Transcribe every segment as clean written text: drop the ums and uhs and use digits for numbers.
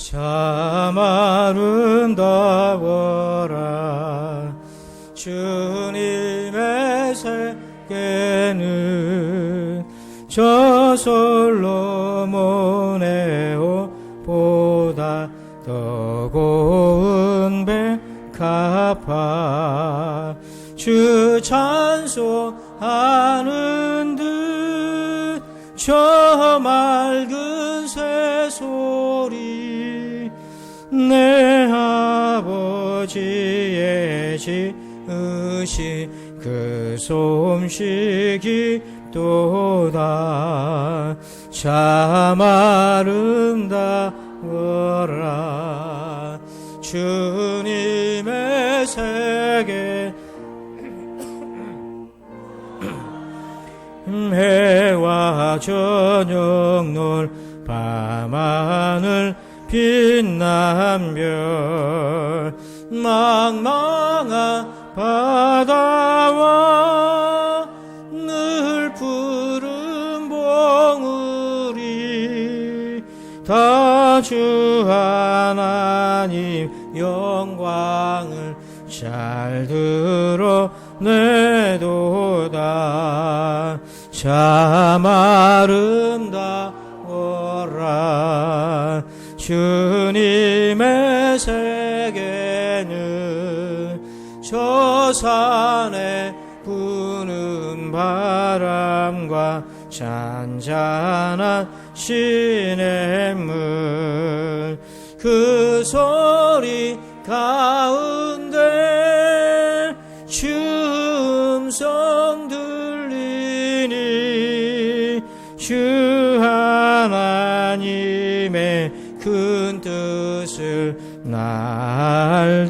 참 아름다워라. 주님의 세계는 저 솔로몬의 옷보다 더 고운 백합화. 주 찬송하는 듯 저 맑은 새소리 내 아버지의 지으신 그 솜씨기 또다. 참 아름다워라. 주님의 세계 해와 저녁 놀 밤하늘 빛난 별 망망한 바다와 늘 푸른 봉우리 다 주 하나님 영광을 잘 드러내도다. 참 아름다워라. 주님의 세계는 저 산에 부는 바람과 잔잔한 시냇물 그 소리 가운데 주 음성 들리니 주 하나님의 큰 뜻을 날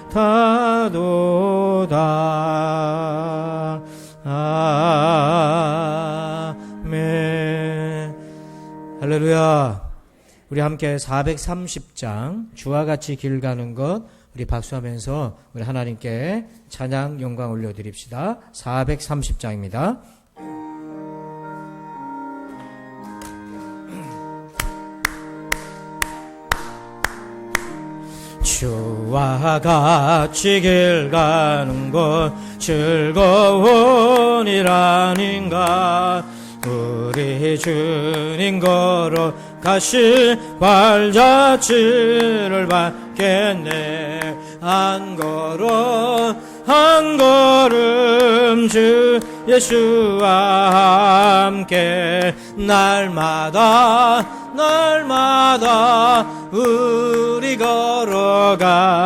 듯하도다. 아멘. 할렐루야. 우리 함께 430장 주와 같이 길 가는 것 우리 박수하면서 우리 하나님께 찬양 영광 올려드립시다. 430장입니다. 주와 같이 길 가는 것 즐거운 일 아닌가. 우리 주님 걸어가실 발자취를 받겠네. 한 걸음 주 예수와 함께 날마다 우리 걸어가리.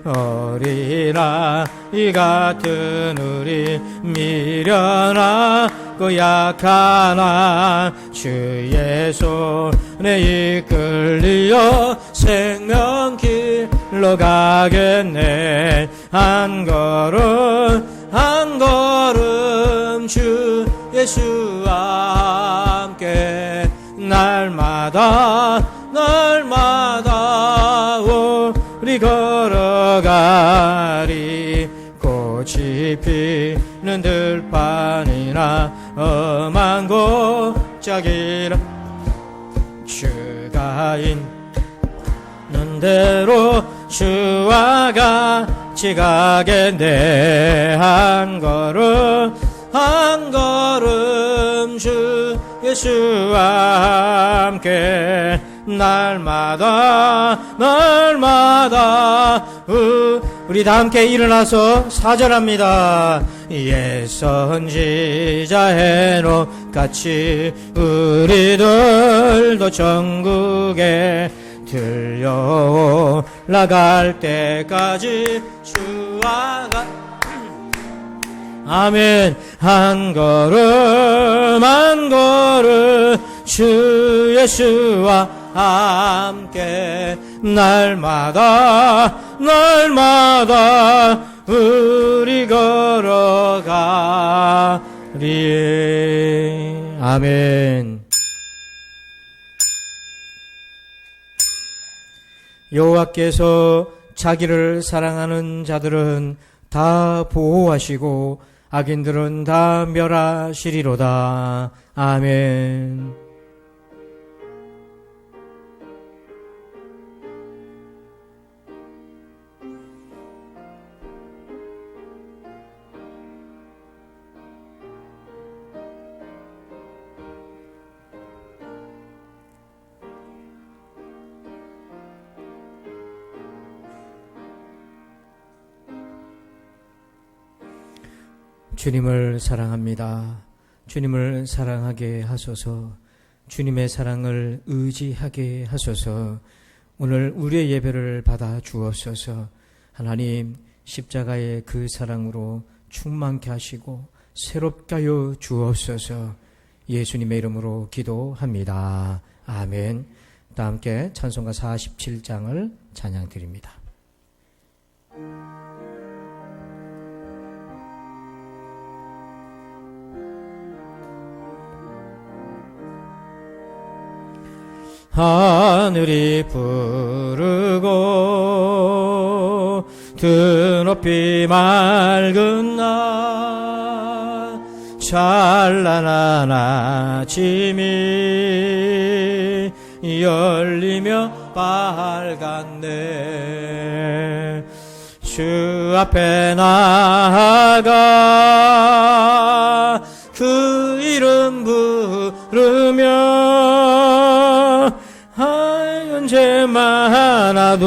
어린아이 같은 우리 미련하고 약하나 주의 손에 이끌려 생명길로 가겠네. 한 걸음 주 예수와 함께 날마다 우리 걸어가리. 꽃이 피는 들판이나 험한 골짜기라 주가 있는 대로 주와 같이 가겠네. 한 걸음 주 예수와 함께 날마다 우리 다 함께 일어나서 사절합니다. 옛 선지자 헤롯 같이 우리들도 천국에 들려 올라갈 때까지 주와 아멘. 한 걸음 주 예수와 함께 날마다 우리 걸어가리. 아멘. 여호와께서 자기를 사랑하는 자들은 다 보호하시고 악인들은 다 멸하시리로다. 아멘. 주님을 사랑합니다. 주님을 사랑하게 하소서. 주님의 사랑을 의지하게 하소서. 오늘 우리의 예배를 받아 주옵소서. 하나님, 십자가의 그 사랑으로 충만케 하시고 새롭게 하여 주옵소서. 예수님의 이름으로 기도합니다. 아멘. 다 함께 찬송가 47장을 찬양 드립니다. 하늘이 부르고 드높이 맑은 날 찬란한 아침이 열리며 밝았네. 주 앞에 나아가 그 이름 부르며 언제 많아도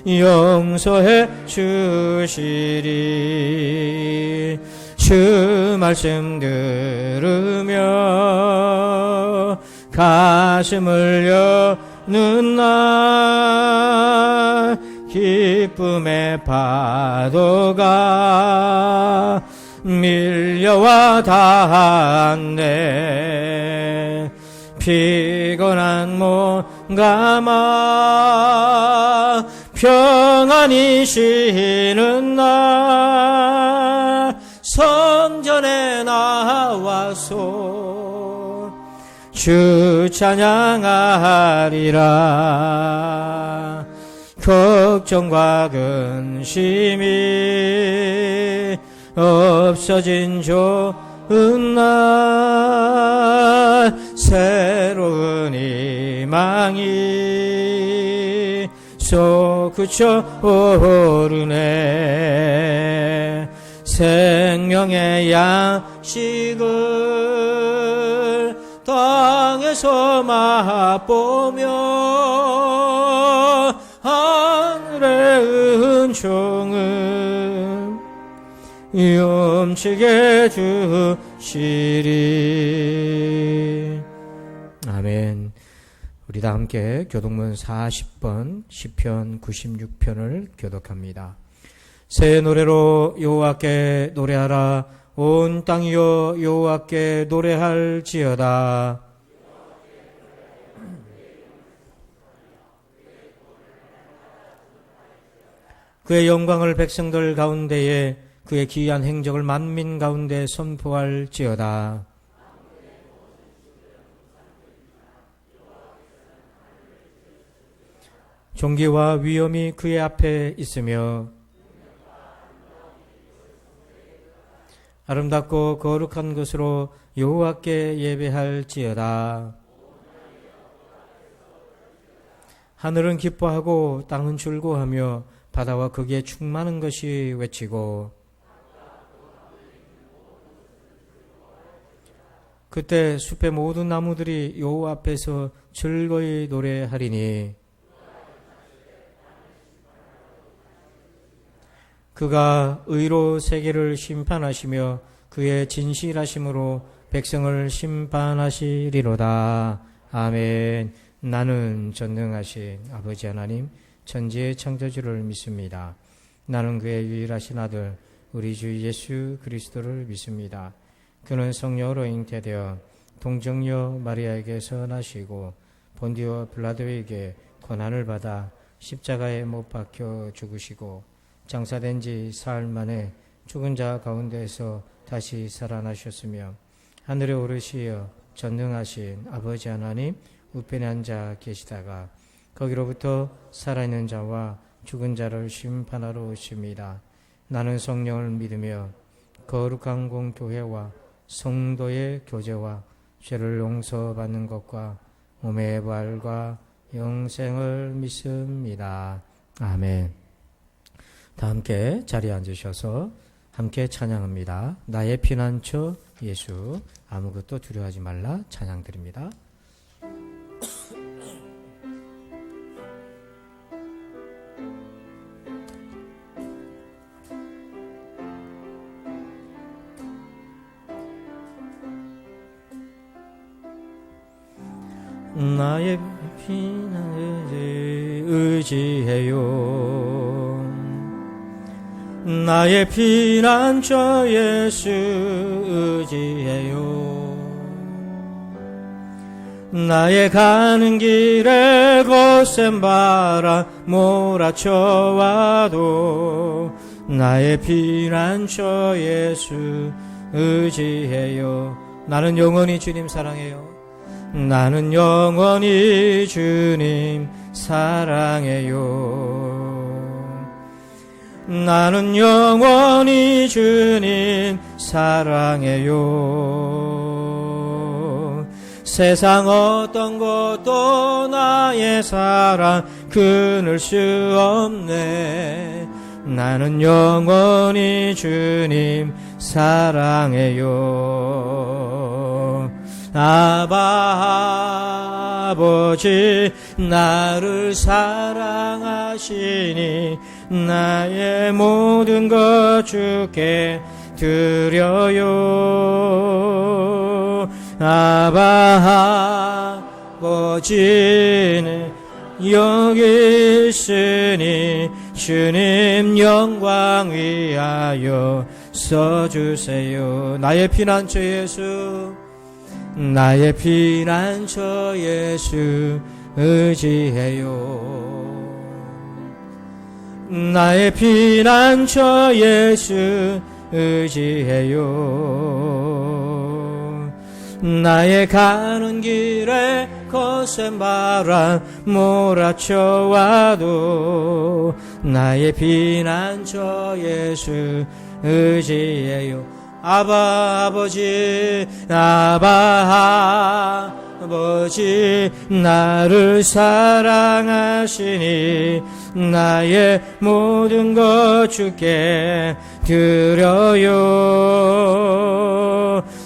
용서해 주시리. 주 말씀 들으며 가슴을 여는 날 기쁨의 파도가 밀려와 닿네. 피곤한 몸 감아 평안히 쉬는 날 성전에 나와서 주 찬양하리라. 걱정과 근심이 없어진 좋은 날 새로운 희망이 솟구쳐 오르네. 생명의 양식을 땅에서 맛보며 하늘의 은총을 넘치게 주시리. 아멘. 우리 다 함께 교독문 40번 시편 96편을 교독합니다. 새 노래로 여호와께 노래하라. 온 땅이여 여호와께 노래할지어다. 그의 영광을 백성들 가운데에 그의 기이한 행적을 만민 가운데 선포할지어다. 존귀와 위엄이 그의 앞에 있으며 아름답고 거룩한 것으로 여호와께 예배할지어다. 하늘은 기뻐하고 땅은 즐거워하며 바다와 거기에 충만한 것이 외치고 그때 숲의 모든 나무들이 여호와 앞에서 즐거이 노래하리니 그가 의로 세계를 심판하시며 그의 진실하심으로 백성을 심판하시리로다. 아멘. 나는 전능하신 아버지 하나님 천지의 창조주를 믿습니다. 나는 그의 유일하신 아들 우리 주 예수 그리스도를 믿습니다. 그는 성령으로 잉태되어 동정녀 마리아에게서 나시고 본디오 빌라도에게 고난을 받아 십자가에 못 박혀 죽으시고 장사된 지 사흘 만에 죽은 자 가운데에서 다시 살아나셨으며 하늘에 오르시어 전능하신 아버지 하나님 우편에 앉아 계시다가 거기로부터 살아있는 자와 죽은 자를 심판하러 오십니다. 나는 성령을 믿으며 거룩한 공교회와 성도의 교제와 죄를 용서받는 것과 몸의 부활과 영생을 믿습니다. 아멘. 다 함께 자리에 앉으셔서 함께 찬양합니다. 나의 피난처 예수, 아무것도 두려워하지 말라 찬양 드립니다. 나의 피난을 의지해요. 나의 피난처 예수 의지해요. 나의 가는 길에 거센 바람 몰아쳐와도 나의 피난처 예수 의지해요. 나는 영원히 주님 사랑해요. 나는 영원히 주님 사랑해요. 나는 영원히 주님 사랑해요. 세상 어떤 것도 나의 사랑 끊을 수 없네. 나는 영원히 주님 사랑해요. 아바 아버지 나를 사랑하시니 나의 모든 것 주께 드려요. 아바 아버지는 여기 있으니 주님 영광 위하여 써주세요. 나의 피난처 예수, 나의 피난처 예수 의지해요. 나의 피난처 예수 의지해요. 나의 가는 길에 거센 바람 몰아쳐와도 나의 피난처 예수 의지해요. 아바 아버지 아바 아버지 나를 사랑하시니 나의 모든 것 주께 드려요.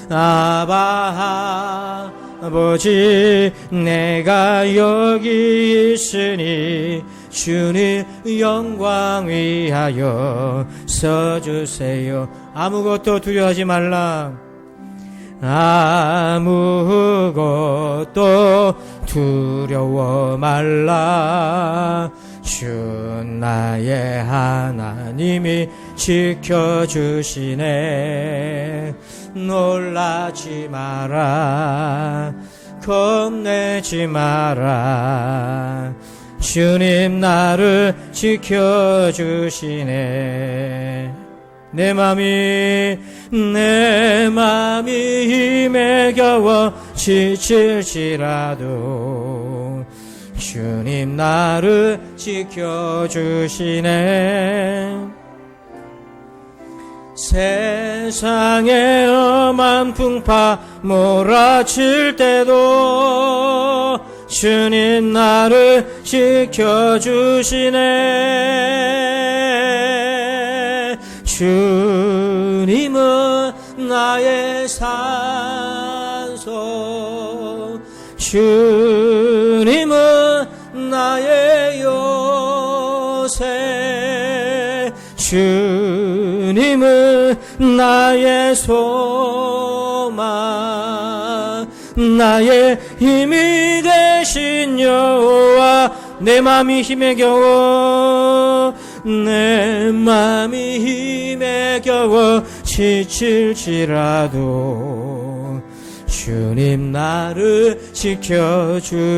아바 아버지 내가 여기 있으니 주님 영광 위하여 써주세요. 아무것도 두려워하지 말라. 아무것도 두려워 말라. 주 나의 하나님이 지켜주시네. 놀라지 마라. 겁내지 마라. 주님 나를 지켜주시네. 내 맘이 힘에 겨워 지칠지라도 주님 나를 지켜주시네. 세상의 험한 풍파 몰아칠 때도 주님 나를 지켜주시네. 주님은 나의 산소, 주님은 나의 요새, 주님은 나의 소망, 나의 힘이 되신 여호와. 내 맘이 힘에 겨워, 내 맘이 힘에 겨워 지칠지라도 주님 나를 지켜주시네.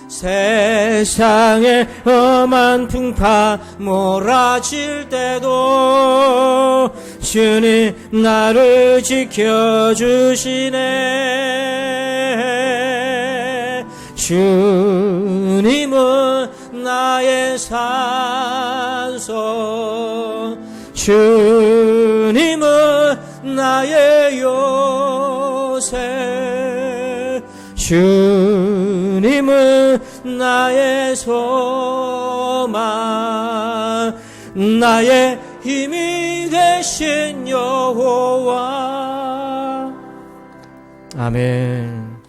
세상의 험한 풍파 몰아칠 때도 주님 나를 지켜주시네. 주님은 나의 산소, 주님은 나의 요새, 주님은 나의 소망, 나의 힘이 되신 여호와. 아멘.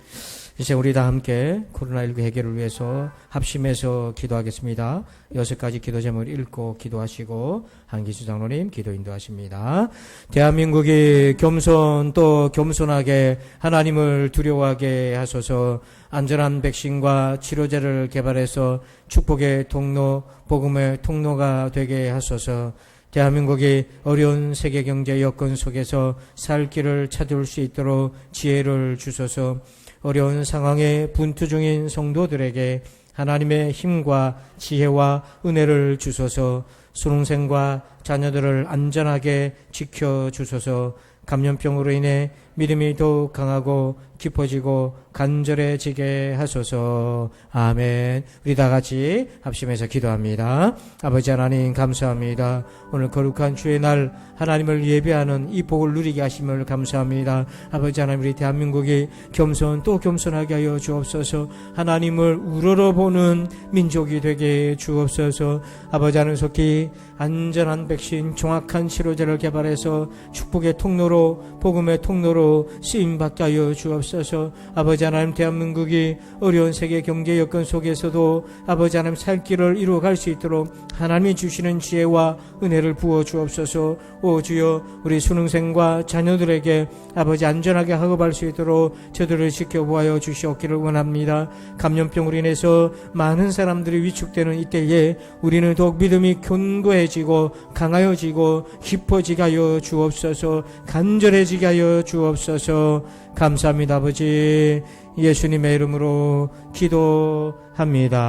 이제 우리 다 함께 코로나19 해결을 위해서 합심해서 기도하겠습니다. 6가지 기도 제목을 읽고 기도하시고 한기수 장로님 기도 인도하십니다. 대한민국이 겸손 또 겸손하게 하나님을 두려워하게 하소서. 안전한 백신과 치료제를 개발해서 축복의 통로, 복음의 통로가 되게 하소서. 대한민국이 어려운 세계 경제 여건 속에서 살 길을 찾을 수 있도록 지혜를 주소서. 어려운 상황에 분투 중인 성도들에게 하나님의 힘과 지혜와 은혜를 주소서. 수능생과 자녀들을 안전하게 지켜주소서. 감염병으로 인해 믿음이 더욱 강하고 깊어지고 간절해지게 하소서. 아멘. 우리 다 같이 합심해서 기도합니다. 아버지 하나님 감사합니다. 오늘 거룩한 주의 날 하나님을 예배하는 이 복을 누리게 하심을 감사합니다. 아버지 하나님, 우리 대한민국이 겸손 또 겸손하게 하여 주옵소서. 하나님을 우러러보는 민족이 되게 주옵소서. 아버지 하나님, 속히 안전한 백신, 정확한 치료제를 개발해서 축복의 통로로, 복음의 통로로 쓰임받게 하여 주옵소서. 아버지 하나님, 대한민국이 어려운 세계 경제 여건 속에서도 아버지 하나님 살 길을 이루어갈 수 있도록 하나님이 주시는 지혜와 은혜를 부어 주옵소서. 오 주여, 우리 수능생과 자녀들에게 아버지 안전하게 학업할 수 있도록 저들을 지켜보아 주시옵기를 원합니다. 감염병으로 인해서 많은 사람들이 위축되는 이때에 우리는 더욱 믿음이 견고해지고 강하여지고 깊어지게 하여 주옵소서. 간절해지게 하여 주옵소서. 감사합니다. 아버지 예수님의 이름으로 기도합니다.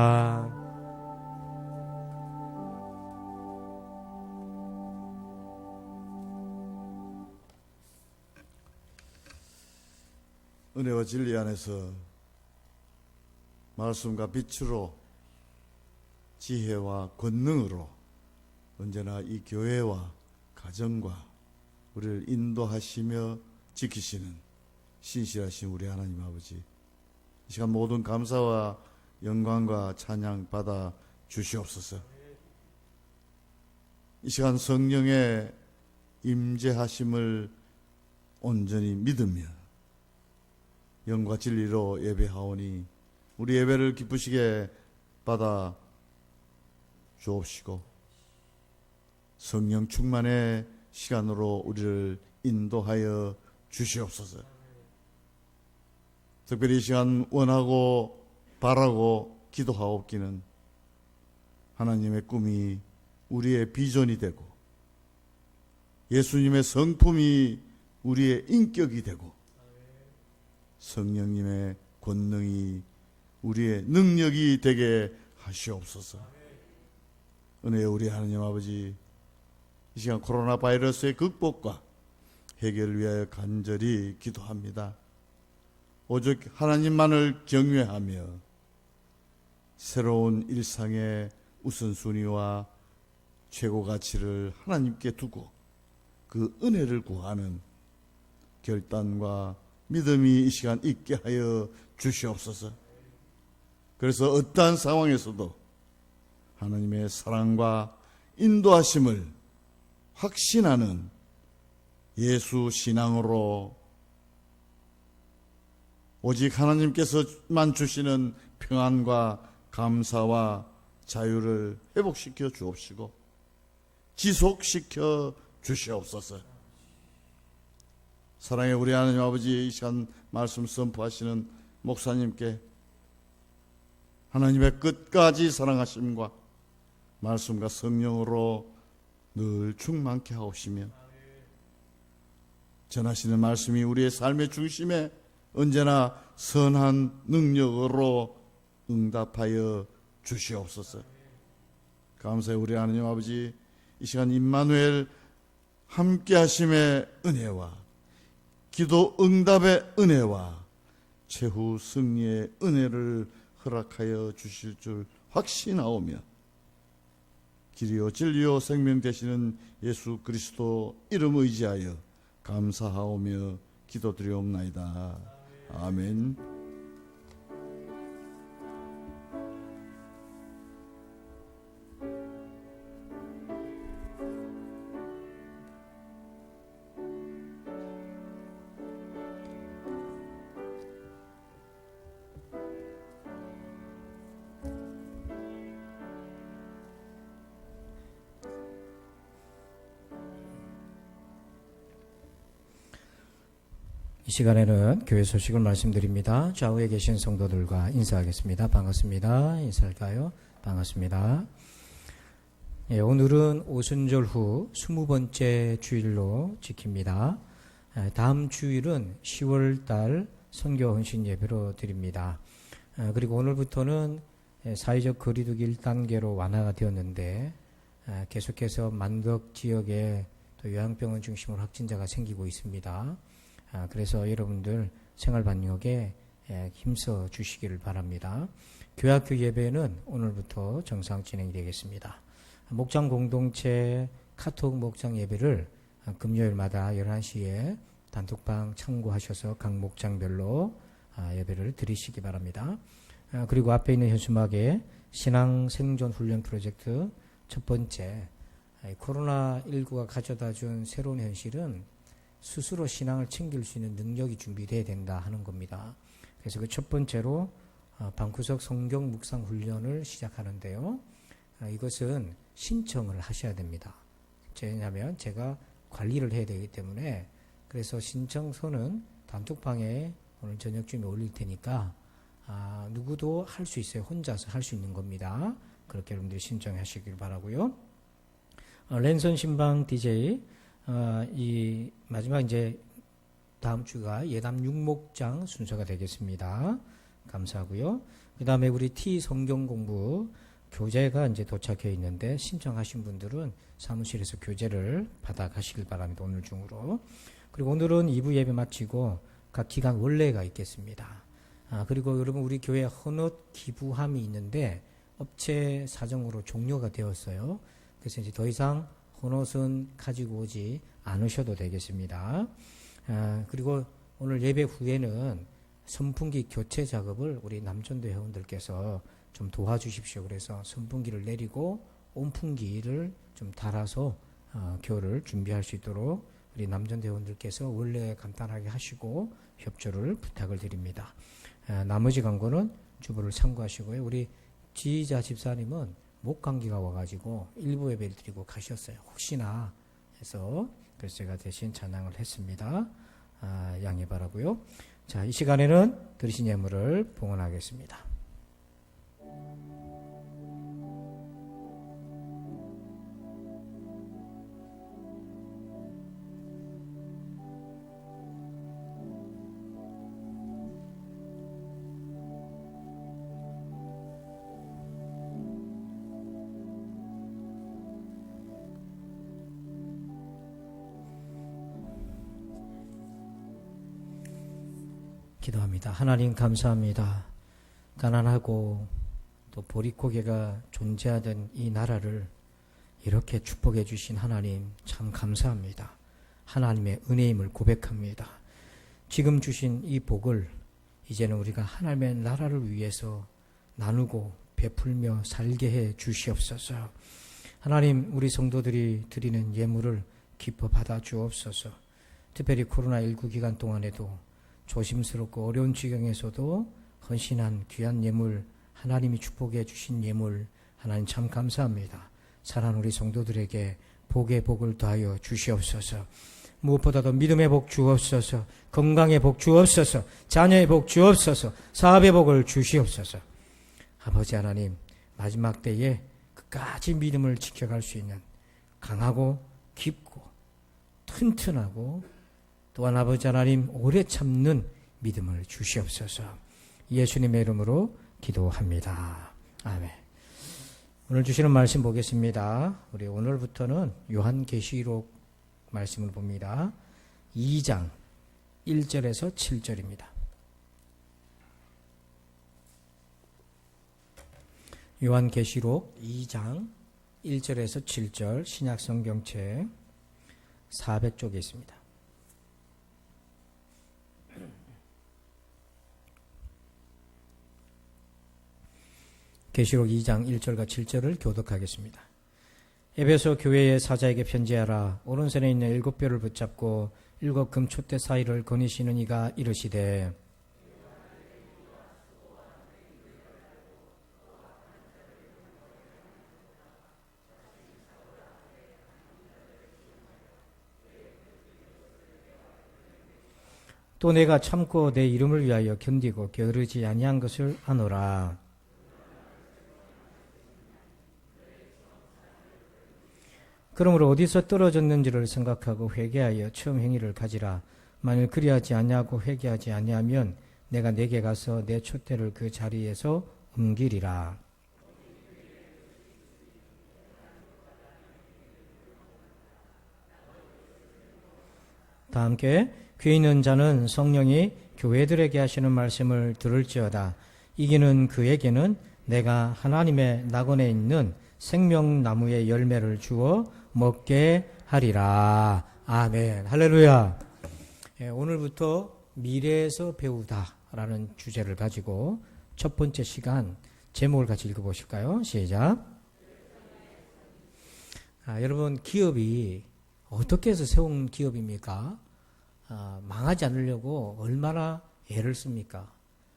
은혜와 진리 안에서 말씀과 빛으로 지혜와 권능으로 언제나 이 교회와 가정과 우리를 인도하시며 지키시는 신실하신 우리 하나님 아버지, 이 시간 모든 감사와 영광과 찬양 받아 주시옵소서. 이 시간 성령의 임재하심을 온전히 믿으며 영과 진리로 예배하오니 우리 예배를 기쁘시게 받아 주옵시고 성령 충만의 시간으로 우리를 인도하여 주시옵소서. 특별히 이 시간 원하고 바라고 기도하옵기는 하나님의 꿈이 우리의 비전이 되고 예수님의 성품이 우리의 인격이 되고 성령님의 권능이 우리의 능력이 되게 하시옵소서. 은혜의 우리 하나님 아버지, 이 시간 코로나 바이러스의 극복과 해결을 위하여 간절히 기도합니다. 오직 하나님만을 경외하며 새로운 일상의 우선순위와 최고 가치를 하나님께 두고 그 은혜를 구하는 결단과 믿음이 이 시간 있게 하여 주시옵소서. 그래서 어떠한 상황에서도 하나님의 사랑과 인도하심을 확신하는 예수 신앙으로 오직 하나님께서만 주시는 평안과 감사와 자유를 회복시켜 주옵시고 지속시켜 주시옵소서. 사랑의 우리 하나님 아버지, 이 시간 말씀 선포하시는 목사님께 하나님의 끝까지 사랑하심과 말씀과 성령으로 늘 충만케 하옵시며 전하시는 말씀이 우리의 삶의 중심에 언제나 선한 능력으로 응답하여 주시옵소서. 감사해 우리 하나님 아버지, 이 시간 임마누엘 함께 하심의 은혜와 기도 응답의 은혜와 최후 승리의 은혜를 허락하여 주실 줄 확신하오며 길이요 진리요 생명 되시는 예수 그리스도 이름 의지하여 감사하오며 기도드리옵나이다. 아멘. 이 시간에는 교회 소식을 말씀드립니다. 좌우에 계신 성도들과 인사하겠습니다. 반갑습니다. 인사할까요? 반갑습니다. 예, 오늘은 오순절 후 20번째 주일로 지킵니다. 다음 주일은 10월달 선교 헌신 예배로 드립니다. 그리고 오늘부터는 사회적 거리두기 1단계로 완화가 되었는데 계속해서 만덕 지역에 또 요양병원 중심으로 확진자가 생기고 있습니다. 그래서 여러분들 생활반역에 힘써 주시기를 바랍니다. 교학교 예배는 오늘부터 정상 진행이 되겠습니다. 목장 공동체 카톡 목장 예배를 금요일마다 11시에 단톡방 참고하셔서 각 목장별로 예배를 드리시기 바랍니다. 그리고 앞에 있는 현수막에 신앙 생존 훈련 프로젝트 첫 번째, 코로나19가 가져다 준 새로운 현실은 스스로 신앙을 챙길 수 있는 능력이 준비되어야 된다 하는 겁니다. 그래서 그 첫 번째로 방구석 성경 묵상 훈련을 시작하는데요. 이것은 신청을 하셔야 됩니다. 왜냐하면 제가 관리를 해야 되기 때문에, 그래서 신청서는 단톡방에 오늘 저녁쯤에 올릴 테니까 누구도 할 수 있어요. 혼자서 할 수 있는 겁니다. 그렇게 여러분들이 신청하시길 바라고요. 랜선 신방 DJ 이 마지막 이제 다음 주가 예담 6목장 순서가 되겠습니다. 감사하고요. 그 다음에 우리 T 성경 공부 교재가 이제 도착해 있는데 신청하신 분들은 사무실에서 교재를 받아 가시길 바랍니다. 오늘 중으로. 그리고 오늘은 2부 예배 마치고 각 기간 원래가 있겠습니다. 그리고 여러분 우리 교회 헌옷 기부함이 있는데 업체 사정으로 종료가 되었어요. 그래서 이제 더 이상 헌옷은 가지고 오지 않으셔도 되겠습니다. 그리고 오늘 예배 후에는 선풍기 교체 작업을 우리 남전도 회원들께서 좀 도와주십시오. 그래서 선풍기를 내리고 온풍기를 좀 달아서 교를 준비할 수 있도록 우리 남전도 회원들께서 원래 간단하게 하시고 협조를 부탁을 드립니다. 나머지 광고는 주부를 참고하시고요. 우리 지휘자 집사님은 목 감기가 와가지고 일부 예배를 드리고 가셨어요. 혹시나 해서 그래서 제가 대신 찬양을 했습니다. 양해 바라고요. 자, 이 시간에는 들으신 예물을 봉헌하겠습니다. 기도합니다. 하나님 감사합니다. 가난하고 또 보릿고개가 존재하던 이 나라를 이렇게 축복해 주신 하나님 참 감사합니다. 하나님의 은혜임을 고백합니다. 지금 주신 이 복을 이제는 우리가 하나님의 나라를 위해서 나누고 베풀며 살게 해 주시옵소서. 하나님 우리 성도들이 드리는 예물을 기뻐 받아 주옵소서. 특별히 코로나19 기간 동안에도 조심스럽고 어려운 지경에서도 헌신한 귀한 예물, 하나님이 축복해 주신 예물 하나님 참 감사합니다. 사랑하는 우리 성도들에게 복의 복을 더하여 주시옵소서. 무엇보다도 믿음의 복 주옵소서. 건강의 복 주옵소서. 자녀의 복 주옵소서. 사업의 복을 주시옵소서. 아버지 하나님 마지막 때에 끝까지 믿음을 지켜갈 수 있는 강하고 깊고 튼튼하고 또한 아버지 하나님 오래 참는 믿음을 주시옵소서. 예수님의 이름으로 기도합니다. 아멘. 오늘 주시는 말씀 보겠습니다. 우리 오늘부터는 요한계시록 말씀을 봅니다. 2장 1절에서 7절입니다. 요한계시록 2장 1절에서 7절 신약성경책 400쪽에 있습니다. 계시록 2장 1절과 7절을 교독하겠습니다. 에베소 교회의 사자에게 편지하라. 오른손에 있는 7뼈를 붙잡고 7 금촛대 사이를 거니시는 이가 이르시되 또 내가 참고 내 이름을 위하여 견디고 게으르지 아니한 것을 아노라. 그러므로 어디서 떨어졌는지를 생각하고 회개하여 처음 행위를 가지라. 만일 그리하지 아니하고 회개하지 아니하면 내가 내게 가서 내 촛대를 그 자리에서 옮기리라. 다 함께 귀 있는 자는 성령이 교회들에게 하시는 말씀을 들을지어다. 이기는 그에게는 내가 하나님의 낙원에 있는 생명나무의 열매를 주어 먹게 하리라. 아멘. 할렐루야. 오늘부터 미래에서 배우다라는 주제를 가지고 첫 번째 시간 제목을 같이 읽어보실까요? 시작. 여러분, 기업이 어떻게 해서 세운 기업입니까? 망하지 않으려고 얼마나 애를 씁니까?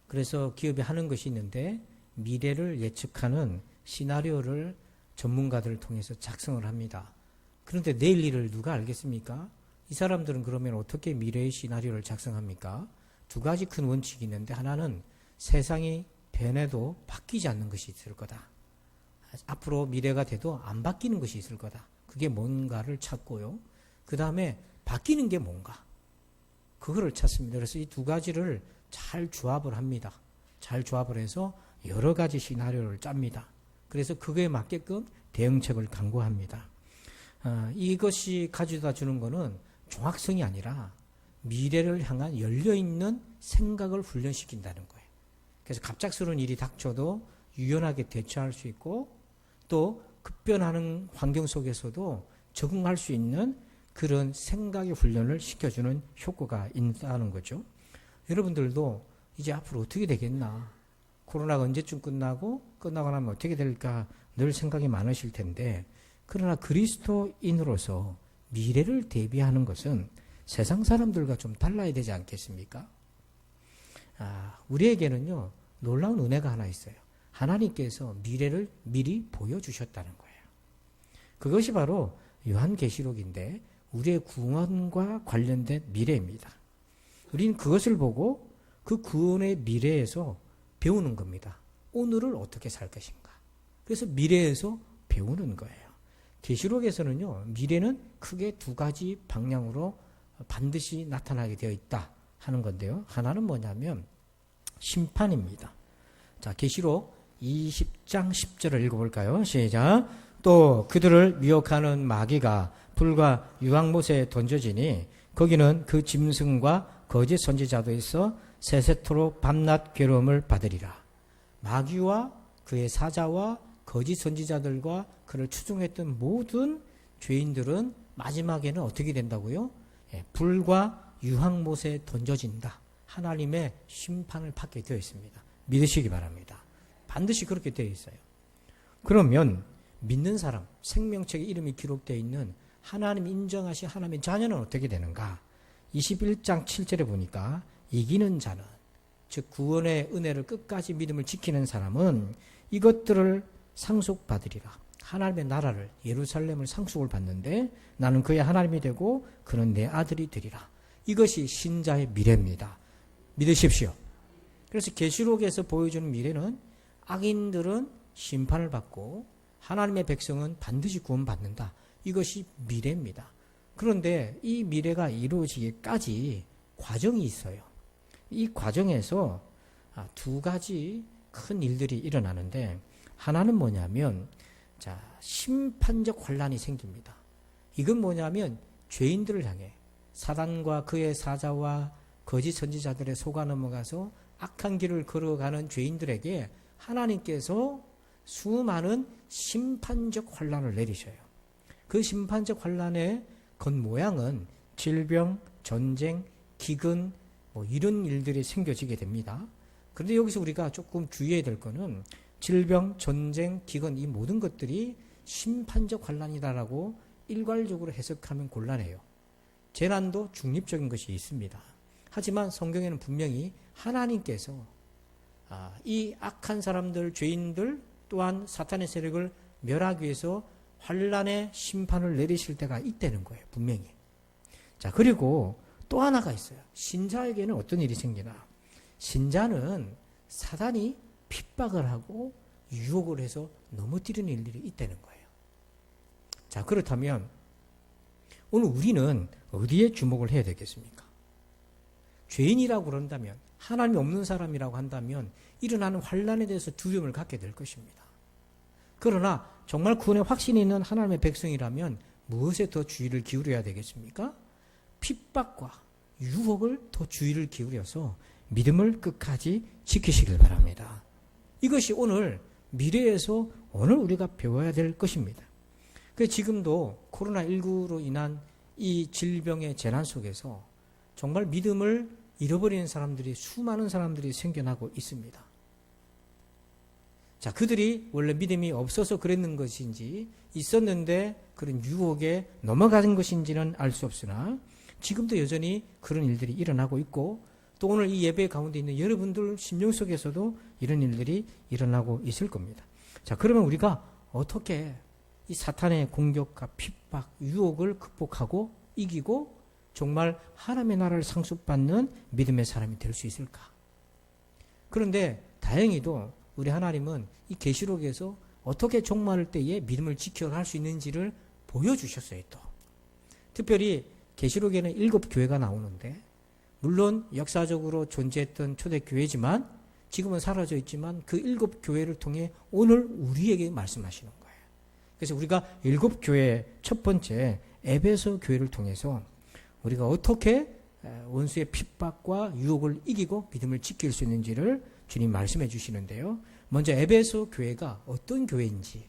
그래서 기업이 하는 것이 있는데 미래를 예측하는 시나리오를 전문가들을 통해서 작성을 합니다. 그런데 내일 일을 누가 알겠습니까? 이 사람들은 그러면 어떻게 미래의 시나리오를 작성합니까? 두 가지 큰 원칙이 있는데 하나는 세상이 변해도 바뀌지 않는 것이 있을 거다. 앞으로 미래가 돼도 안 바뀌는 것이 있을 거다. 그게 뭔가를 찾고요. 그 다음에 바뀌는 게 뭔가. 그거를 찾습니다. 그래서 이 두 가지를 잘 조합을 합니다. 잘 조합을 해서 여러 가지 시나리오를 짭니다. 그래서 그거에 맞게끔 대응책을 강구합니다. 이것이 가져다 주는 것은 종합성이 아니라 미래를 향한 열려있는 생각을 훈련시킨다는 거예요. 그래서 갑작스러운 일이 닥쳐도 유연하게 대처할 수 있고 또 급변하는 환경 속에서도 적응할 수 있는 그런 생각의 훈련을 시켜주는 효과가 있다는 거죠. 여러분들도 이제 앞으로 어떻게 되겠나, 코로나가 언제쯤 끝나고 나면 어떻게 될까 늘 생각이 많으실 텐데, 그러나 그리스도인으로서 미래를 대비하는 것은 세상 사람들과 좀 달라야 되지 않겠습니까? 우리에게는요 놀라운 은혜가 하나 있어요. 하나님께서 미래를 미리 보여주셨다는 거예요. 그것이 바로 요한계시록인데 우리의 구원과 관련된 미래입니다. 우리는 그것을 보고 그 구원의 미래에서 배우는 겁니다. 오늘을 어떻게 살 것인가. 그래서 미래에서 배우는 거예요. 계시록에서는요, 미래는 크게 두 가지 방향으로 반드시 나타나게 되어 있다 하는 건데요. 하나는 뭐냐면 심판입니다. 자, 계시록 20장 10절을 읽어볼까요? 시작. 또 그들을 미혹하는 마귀가 불과 유황못에 던져지니 거기는 그 짐승과 거짓 선지자도 있어 세세토록 밤낮 괴로움을 받으리라. 마귀와 그의 사자와 거짓 선지자들과 그를 추종했던 모든 죄인들은 마지막에는 어떻게 된다고요? 불과 유황못에 던져진다. 하나님의 심판을 받게 되어 있습니다. 믿으시기 바랍니다. 반드시 그렇게 되어 있어요. 그러면 믿는 사람, 생명책에 이름이 기록되어 있는 하나님 인정하신 하나님의 자녀는 어떻게 되는가? 21장 7절에 보니까 이기는 자는, 즉 구원의 은혜를 끝까지 믿음을 지키는 사람은 이것들을 상속받으리라. 하나님의 나라를, 예루살렘을 상속을 받는데 나는 그의 하나님이 되고 그는 내 아들이 되리라. 이것이 신자의 미래입니다. 믿으십시오. 그래서 계시록에서 보여주는 미래는 악인들은 심판을 받고 하나님의 백성은 반드시 구원받는다. 이것이 미래입니다. 그런데 이 미래가 이루어지기까지 과정이 있어요. 이 과정에서 두 가지 큰 일들이 일어나는데 하나는 뭐냐면 심판적 혼란이 생깁니다. 이건 뭐냐면 죄인들을 향해 사단과 그의 사자와 거짓 선지자들의 속아 넘어가서 악한 길을 걸어가는 죄인들에게 하나님께서 수많은 심판적 혼란을 내리셔요. 그 심판적 혼란의 겉모양은 질병, 전쟁, 기근 이런 일들이 생겨지게 됩니다. 그런데 여기서 우리가 조금 주의해야 될 거는 질병, 전쟁, 기근 이 모든 것들이 심판적 혼란이다라고 일괄적으로 해석하면 곤란해요. 재난도 중립적인 것이 있습니다. 하지만 성경에는 분명히 하나님께서 이 악한 사람들, 죄인들 또한 사탄의 세력을 멸하기 위해서 환란의 심판을 내리실 때가 있다는 거예요. 분명히. 자, 그리고 또 하나가 있어요. 신자에게는 어떤 일이 생기나? 신자는 사단이 핍박을 하고 유혹을 해서 넘어뜨리는 일들이 있다는 거예요. 자, 그렇다면 오늘 우리는 어디에 주목을 해야 되겠습니까? 죄인이라고 그런다면, 하나님이 없는 사람이라고 한다면 일어나는 환난에 대해서 두려움을 갖게 될 것입니다. 그러나 정말 구원의 확신이 있는 하나님의 백성이라면 무엇에 더 주의를 기울여야 되겠습니까? 핍박과 유혹을 더 주의를 기울여서 믿음을 끝까지 지키시길 바랍니다. 이것이 오늘 미래에서 오늘 우리가 배워야 될 것입니다. 지금도 코로나19로 인한 이 질병의 재난 속에서 정말 믿음을 잃어버리는 사람들이, 수많은 사람들이 생겨나고 있습니다. 자, 그들이 원래 믿음이 없어서 그랬는 것인지, 있었는데 그런 유혹에 넘어가는 것인지는 알 수 없으나 지금도 여전히 그런 일들이 일어나고 있고, 또 오늘 이 예배 가운데 있는 여러분들 심령 속에서도 이런 일들이 일어나고 있을 겁니다. 자, 그러면 우리가 어떻게 이 사탄의 공격과 핍박, 유혹을 극복하고 이기고 정말 하나님의 나라를 상속받는 믿음의 사람이 될 수 있을까? 그런데 다행히도 우리 하나님은 이 계시록에서 어떻게 종말할 때에 믿음을 지켜갈 수 있는지를 보여주셨어요. 또 특별히 계시록에는 7 교회가 나오는데, 물론 역사적으로 존재했던 초대교회지만 지금은 사라져 있지만 그 7 교회를 통해 오늘 우리에게 말씀하시는 거예요. 그래서 우리가 7 교회 첫 번째 에베소 교회를 통해서 우리가 어떻게 원수의 핍박과 유혹을 이기고 믿음을 지킬 수 있는지를 주님 말씀해 주시는데요. 먼저 에베소 교회가 어떤 교회인지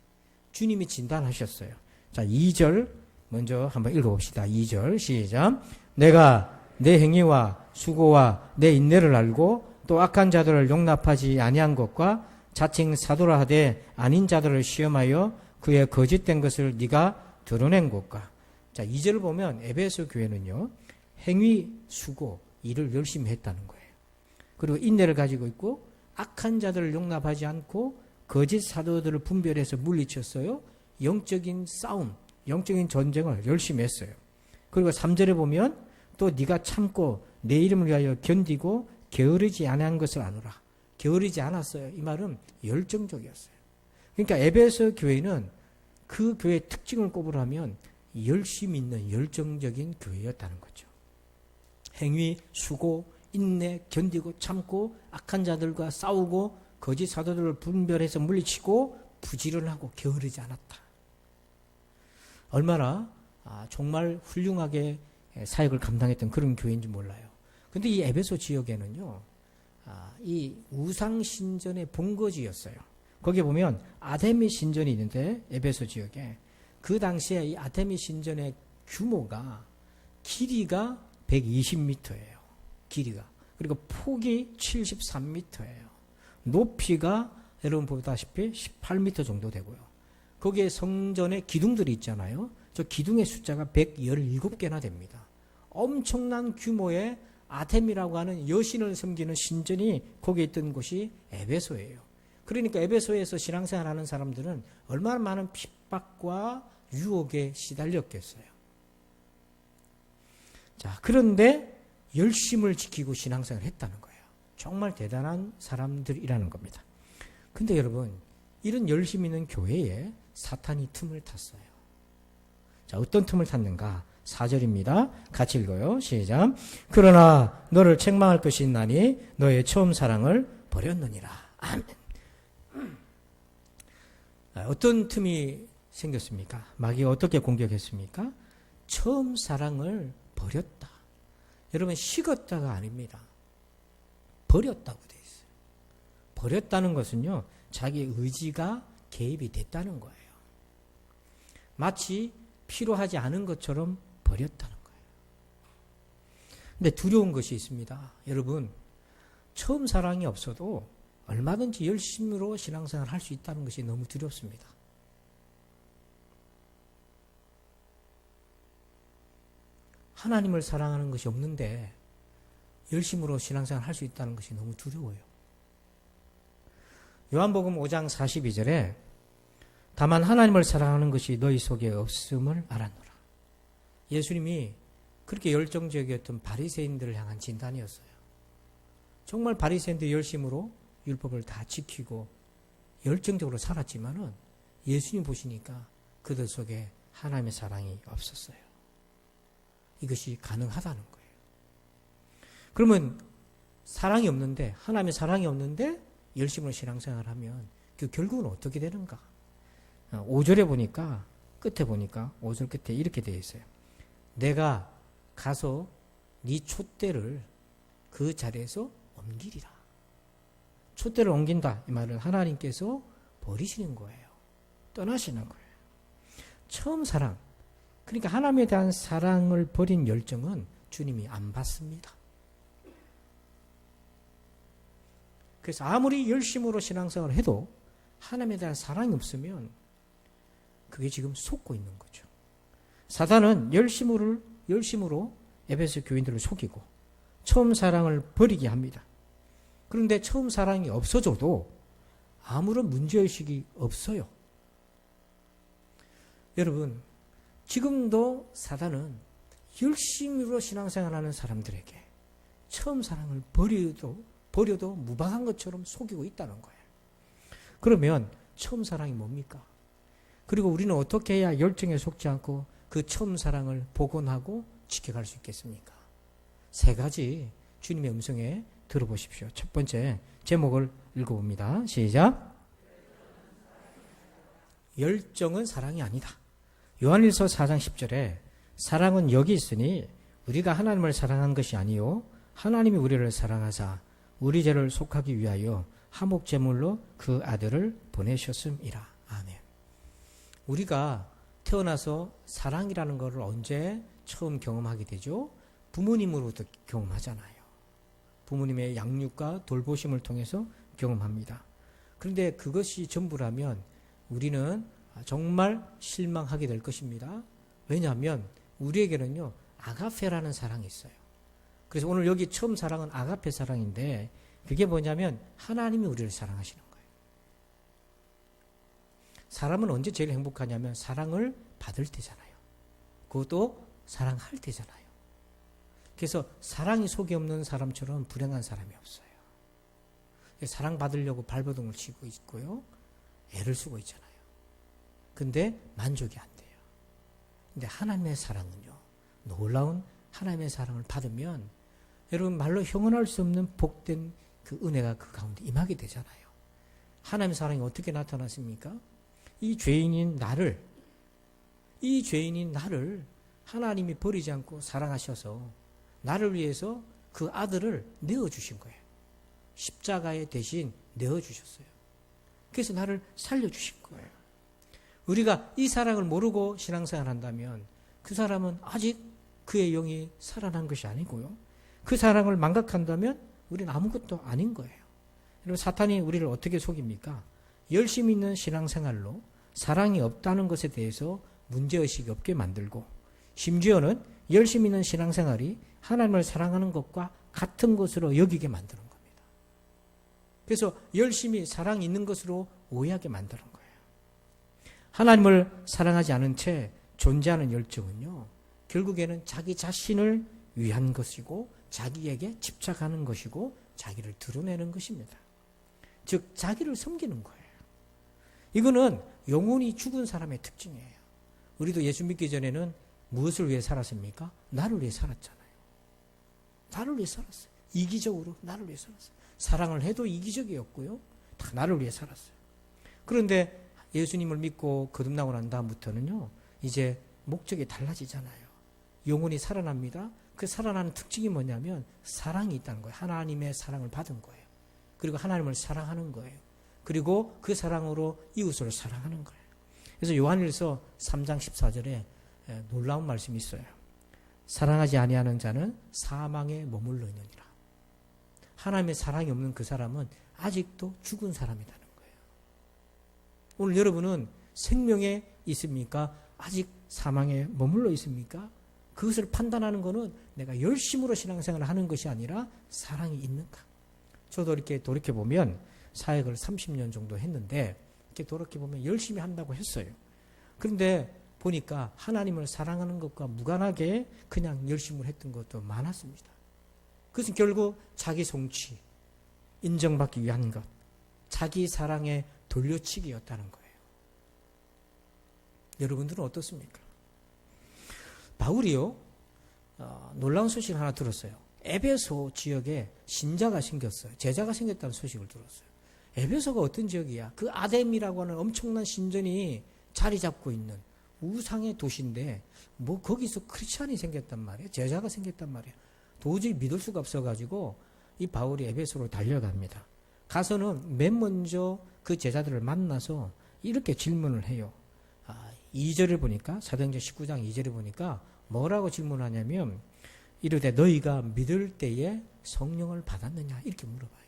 주님이 진단하셨어요. 자, 2절 먼저 한번 읽어봅시다. 2절 시작. 내가 내 행위와 수고와 내 인내를 알고 또 악한 자들을 용납하지 아니한 것과 자칭 사도라 하되 아닌 자들을 시험하여 그의 거짓된 것을 네가 드러낸 것과. 자, 2절을 보면 에베소 교회는요, 행위, 수고, 일을 열심히 했다는 거예요. 그리고 인내를 가지고 있고 악한 자들을 용납하지 않고 거짓 사도들을 분별해서 물리쳤어요. 영적인 싸움, 영적인 전쟁을 열심히 했어요. 그리고 3절에 보면 또 네가 참고 내 이름을 위하여 견디고 게으르지 않은 것을 아노라. 게으르지 않았어요. 이 말은 열정적이었어요. 그러니까 에베소 교회는 그 교회의 특징을 꼽으라면 열심히 있는 열정적인 교회였다는 거죠. 행위, 수고, 인내, 견디고 참고 악한 자들과 싸우고 거짓 사도들을 분별해서 물리치고 부지런하고 게으르지 않았다. 얼마나 정말 훌륭하게 사역을 감당했던 그런 교회인지 몰라요. 근데 이 에베소 지역에는요, 이 우상 신전의 본거지였어요. 거기에 보면 아데미 신전이 있는데, 에베소 지역에 그 당시에 이 아데미 신전의 규모가 길이가 120m예요. 길이가. 그리고 폭이 73m예요. 높이가 여러분 보다시피 18m 정도 되고요. 거기에 성전의 기둥들이 있잖아요. 저 기둥의 숫자가 117개나 됩니다. 엄청난 규모의 아템이라고 하는 여신을 섬기는 신전이 거기에 있던 곳이 에베소예요. 그러니까 에베소에서 신앙생활하는 사람들은 얼마나 많은 핍박과 유혹에 시달렸겠어요. 자, 그런데 열심을 지키고 신앙생활을 했다는 거예요. 정말 대단한 사람들이라는 겁니다. 근데 여러분, 이런 열심 있는 교회에 사탄이 틈을 탔어요. 자, 어떤 틈을 탔는가? 4절입니다. 같이 읽어요. 시작. 그러나 너를 책망할 것이 있나니 너의 처음 사랑을 버렸느니라. 아멘. 어떤 틈이 생겼습니까? 마귀가 어떻게 공격했습니까? 처음 사랑을 버렸다. 여러분, 식었다가 아닙니다. 버렸다고 되어 있어요. 버렸다는 것은요, 자기 의지가 개입이 됐다는 거예요. 마치 필요하지 않은 것처럼 버렸다는 거예요. 근데 두려운 것이 있습니다. 여러분, 처음 사랑이 없어도 얼마든지 열심으로 신앙생활을 할 수 있다는 것이 너무 두렵습니다. 하나님을 사랑하는 것이 없는데 열심으로 신앙생활을 할 수 있다는 것이 너무 두려워요. 요한복음 5장 42절에 다만 하나님을 사랑하는 것이 너희 속에 없음을 알았노라. 예수님이 그렇게 열정적이었던 바리새인들을 향한 진단이었어요. 정말 바리새인들 열심으로 율법을 다 지키고 열정적으로 살았지만은 예수님 보시니까 그들 속에 하나님의 사랑이 없었어요. 이것이 가능하다는 거예요. 그러면 사랑이 없는데, 하나님의 사랑이 없는데 열심으로 신앙생활을 하면 그 결국은 어떻게 되는가? 5절에 보니까, 끝에 보니까 5절 끝에 이렇게 되어 있어요. 내가 가서 네 촛대를 그 자리에서 옮기리라. 촛대를 옮긴다. 이 말은 하나님께서 버리시는 거예요. 떠나시는 거예요. 처음 사랑. 그러니까 하나님에 대한 사랑을 버린 열정은 주님이 안 받습니다. 그래서 아무리 열심으로 신앙생활을 해도 하나님에 대한 사랑이 없으면 그게 지금 속고 있는 거죠. 사단은 열심으로 에베소 교인들을 속이고 처음 사랑을 버리게 합니다. 그런데 처음 사랑이 없어져도 아무런 문제의식이 없어요. 여러분, 지금도 사단은 열심히로 신앙생활하는 사람들에게 처음 사랑을 버려도 무방한 것처럼 속이고 있다는 거예요. 그러면 처음 사랑이 뭡니까? 그리고 우리는 어떻게 해야 열정에 속지 않고 그 처음 사랑을 복원하고 지켜갈 수 있겠습니까? 3가지 주님의 음성에 들어보십시오. 첫 번째 제목을 읽어봅니다. 시작. 열정은 사랑이 아니다. 요한일서 4장 10절에 사랑은 여기 있으니 우리가 하나님을 사랑한 것이 아니요 하나님이 우리를 사랑하사 우리 죄를 속하기 위하여 화목제물로 그 아들을 보내셨음이라. 아멘. 우리가 태어나서 사랑이라는 것을 언제 처음 경험하게 되죠? 부모님으로부터 경험하잖아요. 부모님의 양육과 돌보심을 통해서 경험합니다. 그런데 그것이 전부라면 우리는 정말 실망하게 될 것입니다. 왜냐하면 우리에게는요 아가페라는 사랑이 있어요. 그래서 오늘 여기 처음 사랑은 아가페 사랑인데 그게 뭐냐면 하나님이 우리를 사랑하시는 거예요. 사람은 언제 제일 행복하냐면 사랑을 받을 때잖아요. 그것도 사랑할 때잖아요. 그래서 사랑이 속에 없는 사람처럼 불행한 사람이 없어요. 사랑받으려고 발버둥을 치고 있고요. 애를 쓰고 있잖아요. 근데 만족이 안 돼요. 근데 하나님의 사랑은요. 놀라운 하나님의 사랑을 받으면 여러분 말로 형언할 수 없는 복된 그 은혜가 그 가운데 임하게 되잖아요. 하나님의 사랑이 어떻게 나타났습니까? 이 죄인인 나를 하나님이 버리지 않고 사랑하셔서 나를 위해서 그 아들을 내어주신 거예요. 십자가에 대신 내어주셨어요. 그래서 나를 살려주신 거예요. 우리가 이 사랑을 모르고 신앙생활 한다면 그 사람은 아직 그의 영이 살아난 것이 아니고요. 그 사랑을 망각한다면 우리는 아무것도 아닌 거예요. 여러분 사탄이 우리를 어떻게 속입니까? 열심히 있는 신앙생활로 사랑이 없다는 것에 대해서 문제의식이 없게 만들고 심지어는 열심히 있는 신앙생활이 하나님을 사랑하는 것과 같은 것으로 여기게 만드는 겁니다. 그래서 열심히 사랑이 있는 것으로 오해하게 만드는 거예요. 하나님을 사랑하지 않은 채 존재하는 열정은요. 결국에는 자기 자신을 위한 것이고 자기에게 집착하는 것이고 자기를 드러내는 것입니다. 즉 자기를 섬기는 거예요. 이거는 영혼이 죽은 사람의 특징이에요. 우리도 예수 믿기 전에는 무엇을 위해 살았습니까? 나를 위해 살았잖아요. 나를 위해 살았어요. 이기적으로 나를 위해 살았어요. 사랑을 해도 이기적이었고요. 다 나를 위해 살았어요. 그런데 예수님을 믿고 거듭나고 난 다음부터는요. 이제 목적이 달라지잖아요. 영혼이 살아납니다. 그 살아나는 특징이 뭐냐면 사랑이 있다는 거예요. 하나님의 사랑을 받은 거예요. 그리고 하나님을 사랑하는 거예요. 그리고 그 사랑으로 이웃을 사랑하는 거예요. 그래서 요한일서 3장 14절에 놀라운 말씀이 있어요. 사랑하지 아니하는 자는 사망에 머물러 있느니라. 하나님의 사랑이 없는 그 사람은 아직도 죽은 사람이라는 거예요. 오늘 여러분은 생명에 있습니까? 아직 사망에 머물러 있습니까? 그것을 판단하는 것은 내가 열심으로 신앙생활을 하는 것이 아니라 사랑이 있는가. 저도 이렇게 돌이켜보면 사역을 30년 정도 했는데 이렇게 돌이켜보면 열심히 한다고 했어요. 그런데 보니까 하나님을 사랑하는 것과 무관하게 그냥 열심을 했던 것도 많았습니다. 그것은 결국 자기 성취, 인정받기 위한 것, 자기 사랑의 돌려치기였다는 거예요. 여러분들은 어떻습니까? 바울이요, 놀라운 소식을 하나 들었어요. 에베소 지역에 신자가 생겼어요. 제자가 생겼다는 소식을 들었어요. 에베소가 어떤 지역이야? 그 아뎀이라고 하는 엄청난 신전이 자리 잡고 있는 우상의 도시인데 뭐 거기서 크리스찬이 생겼단 말이에요. 제자가 생겼단 말이에요. 도저히 믿을 수가 없어가지고 이 바울이 에베소로 달려갑니다. 가서는 맨 먼저 그 제자들을 만나서 이렇게 질문을 해요. 2절을 보니까 사도행전 19장 2절을 보니까 뭐라고 질문하냐면 이르되 너희가 믿을 때에 성령을 받았느냐 이렇게 물어봐요.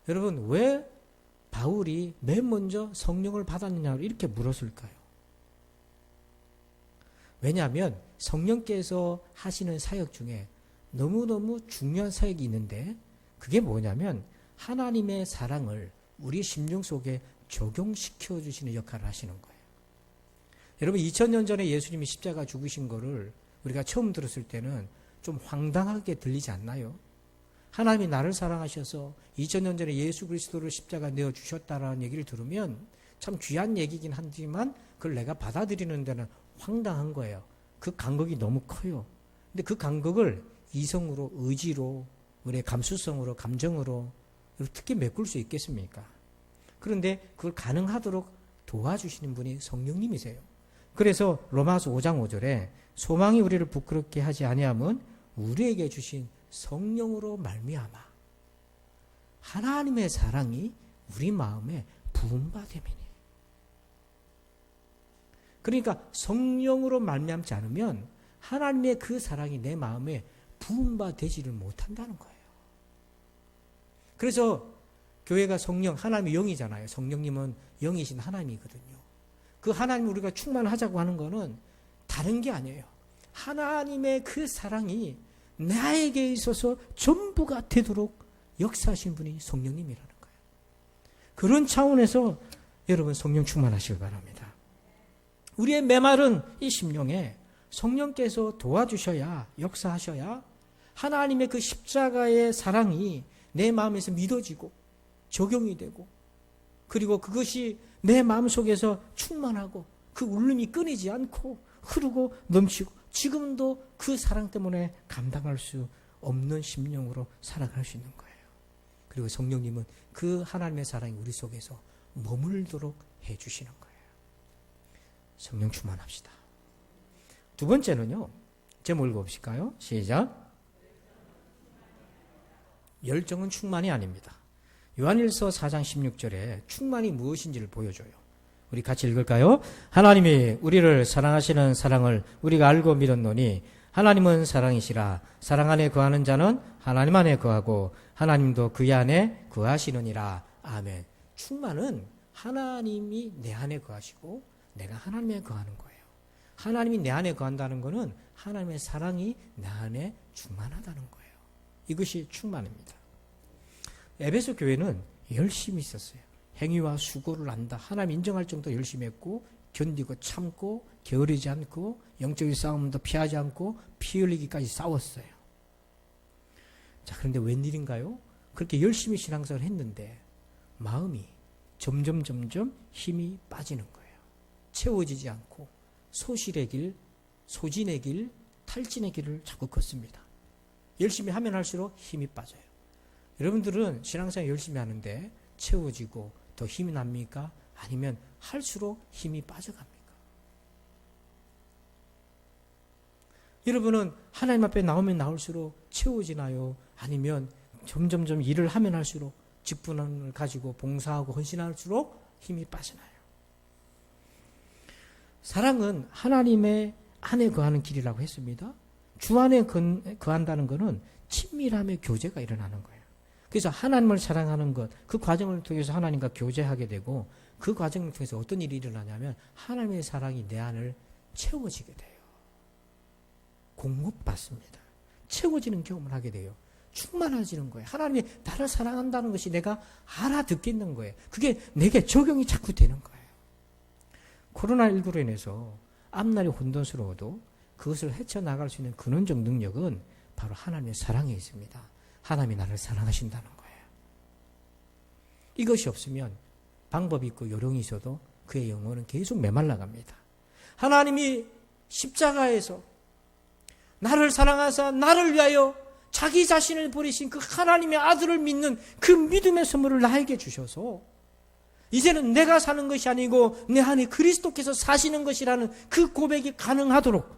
여러분 왜 바울이 맨 먼저 성령을 받았느냐 이렇게 물었을까요? 왜냐하면 성령께서 하시는 사역 중에 너무너무 중요한 사역이 있는데 그게 뭐냐면 하나님의 사랑을 우리 심령 속에 적용시켜 주시는 역할을 하시는 거예요. 여러분 2000년 전에 예수님이 십자가 죽으신 거를 우리가 처음 들었을 때는 좀 황당하게 들리지 않나요? 하나님이 나를 사랑하셔서 2000년 전에 예수 그리스도를 십자가 내어주셨다라는 얘기를 들으면 참 귀한 얘기긴 하지만 그걸 내가 받아들이는 데는 황당한 거예요. 그 간극이 너무 커요. 근데 그 간극을 이성으로, 의지로, 우리의 감수성으로, 감정으로 어떻게 메꿀 수 있겠습니까? 그런데 그걸 가능하도록 도와주시는 분이 성령님이세요. 그래서 로마서 5장 5절에 소망이 우리를 부끄럽게 하지 아니함은 우리에게 주신 성령으로 말미암아 하나님의 사랑이 우리 마음에 부음받음이니. 그러니까 성령으로 말미암지 않으면 하나님의 그 사랑이 내 마음에 부음받지를 못한다는 거예요. 그래서 교회가 성령, 하나님이 영이잖아요. 성령님은 영이신 하나님이거든요. 그 하나님 우리가 충만하자고 하는 거는 다른 게 아니에요. 하나님의 그 사랑이 나에게 있어서 전부가 되도록 역사하신 분이 성령님이라는 거예요. 그런 차원에서 여러분 성령 충만하시길 바랍니다. 우리의 메마른 이 심령에 성령께서 도와주셔야, 역사하셔야 하나님의 그 십자가의 사랑이 내 마음에서 믿어지고 적용이 되고 그리고 그것이 내 마음속에서 충만하고 그 울림이 끊이지 않고 흐르고 넘치고 지금도 그 사랑 때문에 감당할 수 없는 심령으로 살아갈 수 있는 거예요. 그리고 성령님은 그 하나님의 사랑이 우리 속에서 머물도록 해주시는 거예요. 성령 충만합시다. 두 번째는요. 제목 읽어보실까요? 시작. 열정은 충만이 아닙니다. 요한일서 4장 16절에 충만이 무엇인지를 보여줘요. 우리 같이 읽을까요? 하나님이 우리를 사랑하시는 사랑을 우리가 알고 믿었노니 하나님은 사랑이시라. 사랑 안에 거하는 자는 하나님 안에 거하고 하나님도 그의 안에 거하시느니라. 아멘. 충만은 하나님이 내 안에 거하시고 내가 하나님에 거하는 거예요. 하나님이 내 안에 거한다는 것은 하나님의 사랑이 내 안에 충만하다는 거예요. 이것이 충만입니다. 에베소 교회는 열심히 있었어요. 행위와 수고를 한다. 하나님 인정할 정도로 열심히 했고 견디고 참고 게으르지 않고 영적인 싸움도 피하지 않고 피 흘리기까지 싸웠어요. 자, 그런데 웬일인가요? 그렇게 열심히 신앙생활을 했는데 마음이 점점 힘이 빠지는 거예요. 채워지지 않고 소실의 길, 소진의 길, 탈진의 길을 자꾸 걷습니다. 열심히 하면 할수록 힘이 빠져요. 여러분들은 신앙생활 열심히 하는데 채워지고 더 힘이 납니까? 아니면 할수록 힘이 빠져갑니까? 여러분은 하나님 앞에 나오면 나올수록 채워지나요? 아니면 점점 일을 하면 할수록 직분을 가지고 봉사하고 헌신할수록 힘이 빠지나요? 사랑은 하나님의 안에 거하는 길이라고 했습니다. 주 안에 거한다는 것은 친밀함의 교제가 일어나는 거예요. 그래서 하나님을 사랑하는 것, 그 과정을 통해서 하나님과 교제하게 되고 그 과정을 통해서 어떤 일이 일어나냐면 하나님의 사랑이 내 안을 채워지게 돼요. 공급받습니다. 채워지는 경험을 하게 돼요. 충만해지는 거예요. 하나님이 나를 사랑한다는 것이 내가 알아듣겠는 거예요. 그게 내게 적용이 자꾸 되는 거예요. 코로나19로 인해서 앞날이 혼돈스러워도 그것을 헤쳐나갈 수 있는 근원적 능력은 바로 하나님의 사랑에 있습니다. 하나님이 나를 사랑하신다는 거예요. 이것이 없으면 방법이 있고 요령이 있어도 그의 영혼은 계속 메말라갑니다. 하나님이 십자가에서 나를 사랑하사 나를 위하여 자기 자신을 버리신 그 하나님의 아들을 믿는 그 믿음의 선물을 나에게 주셔서 이제는 내가 사는 것이 아니고 내 안에 그리스도께서 사시는 것이라는 그 고백이 가능하도록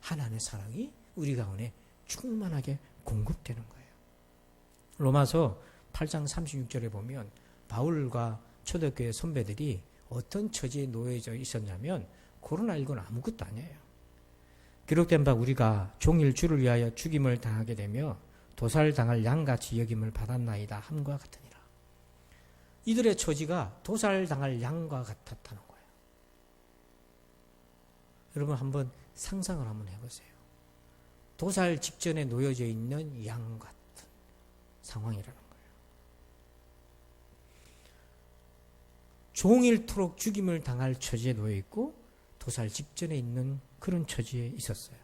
하나님의 사랑이 우리 가운데 충만하게 공급되는 거예요. 로마서 8장 36절에 보면 바울과 초대교회 선배들이 어떤 처지에 놓여져 있었냐면 코로나19는 아무것도 아니에요. 기록된 바 우리가 종일 주를 위하여 죽임을 당하게 되며 도살당할 양같이 여김을 받았나이다 함과 같으니라. 이들의 처지가 도살당할 양과 같았다는 거예요. 여러분 한번 상상을 한번 해보세요. 도살 직전에 놓여져 있는 양 같은 상황이라는 거예요. 종일토록 죽임을 당할 처지에 놓여 있고 도살 직전에 있는 그런 처지에 있었어요.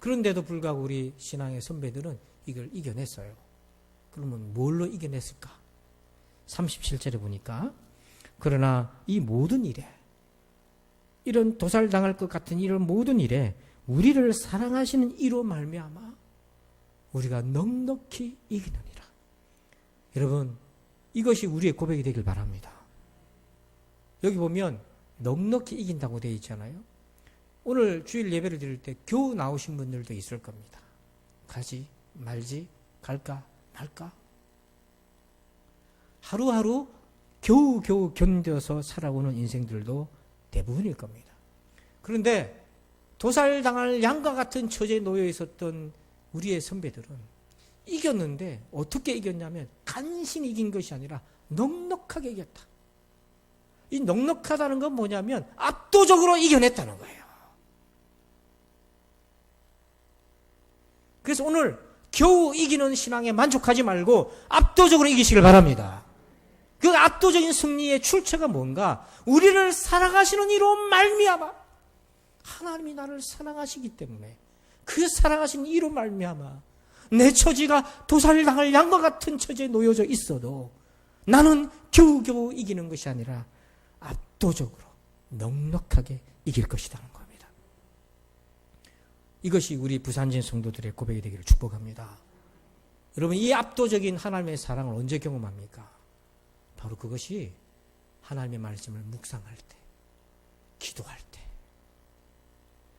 그런데도 불구하고 우리 신앙의 선배들은 이걸 이겨냈어요. 그러면 뭘로 이겨냈을까? 37절에 보니까 그러나 이 모든 일에 이런 도살당할 것 같은 이런 모든 일에 우리를 사랑하시는 이로 말미암아 우리가 넉넉히 이기느니라. 여러분 이것이 우리의 고백이 되길 바랍니다. 여기 보면 넉넉히 이긴다고 되어 있잖아요. 오늘 주일 예배를 드릴 때 겨우 나오신 분들도 있을 겁니다. 가지 말지 갈까 말까 하루하루 겨우겨우 견뎌서 살아오는 인생들도 대부분일 겁니다. 그런데 도살당할 양과 같은 처지에 놓여 있었던 우리의 선배들은 이겼는데 어떻게 이겼냐면 간신히 이긴 것이 아니라 넉넉하게 이겼다. 이 넉넉하다는 건 뭐냐면 압도적으로 이겨냈다는 거예요. 그래서 오늘 겨우 이기는 신앙에 만족하지 말고 압도적으로 이기시길 바랍니다. 그 압도적인 승리의 출처가 뭔가? 우리를 사랑하시는 이로 말미암아 하나님이 나를 사랑하시기 때문에 그 사랑하신 이로 말미암아 내 처지가 도살당할 양과 같은 처지에 놓여져 있어도 나는 겨우겨우 이기는 것이 아니라 압도적으로 넉넉하게 이길 것이라는 겁니다. 이것이 우리 부산진 성도들의 고백이 되기를 축복합니다. 여러분 이 압도적인 하나님의 사랑을 언제 경험합니까? 바로 그것이 하나님의 말씀을 묵상할 때, 기도할 때.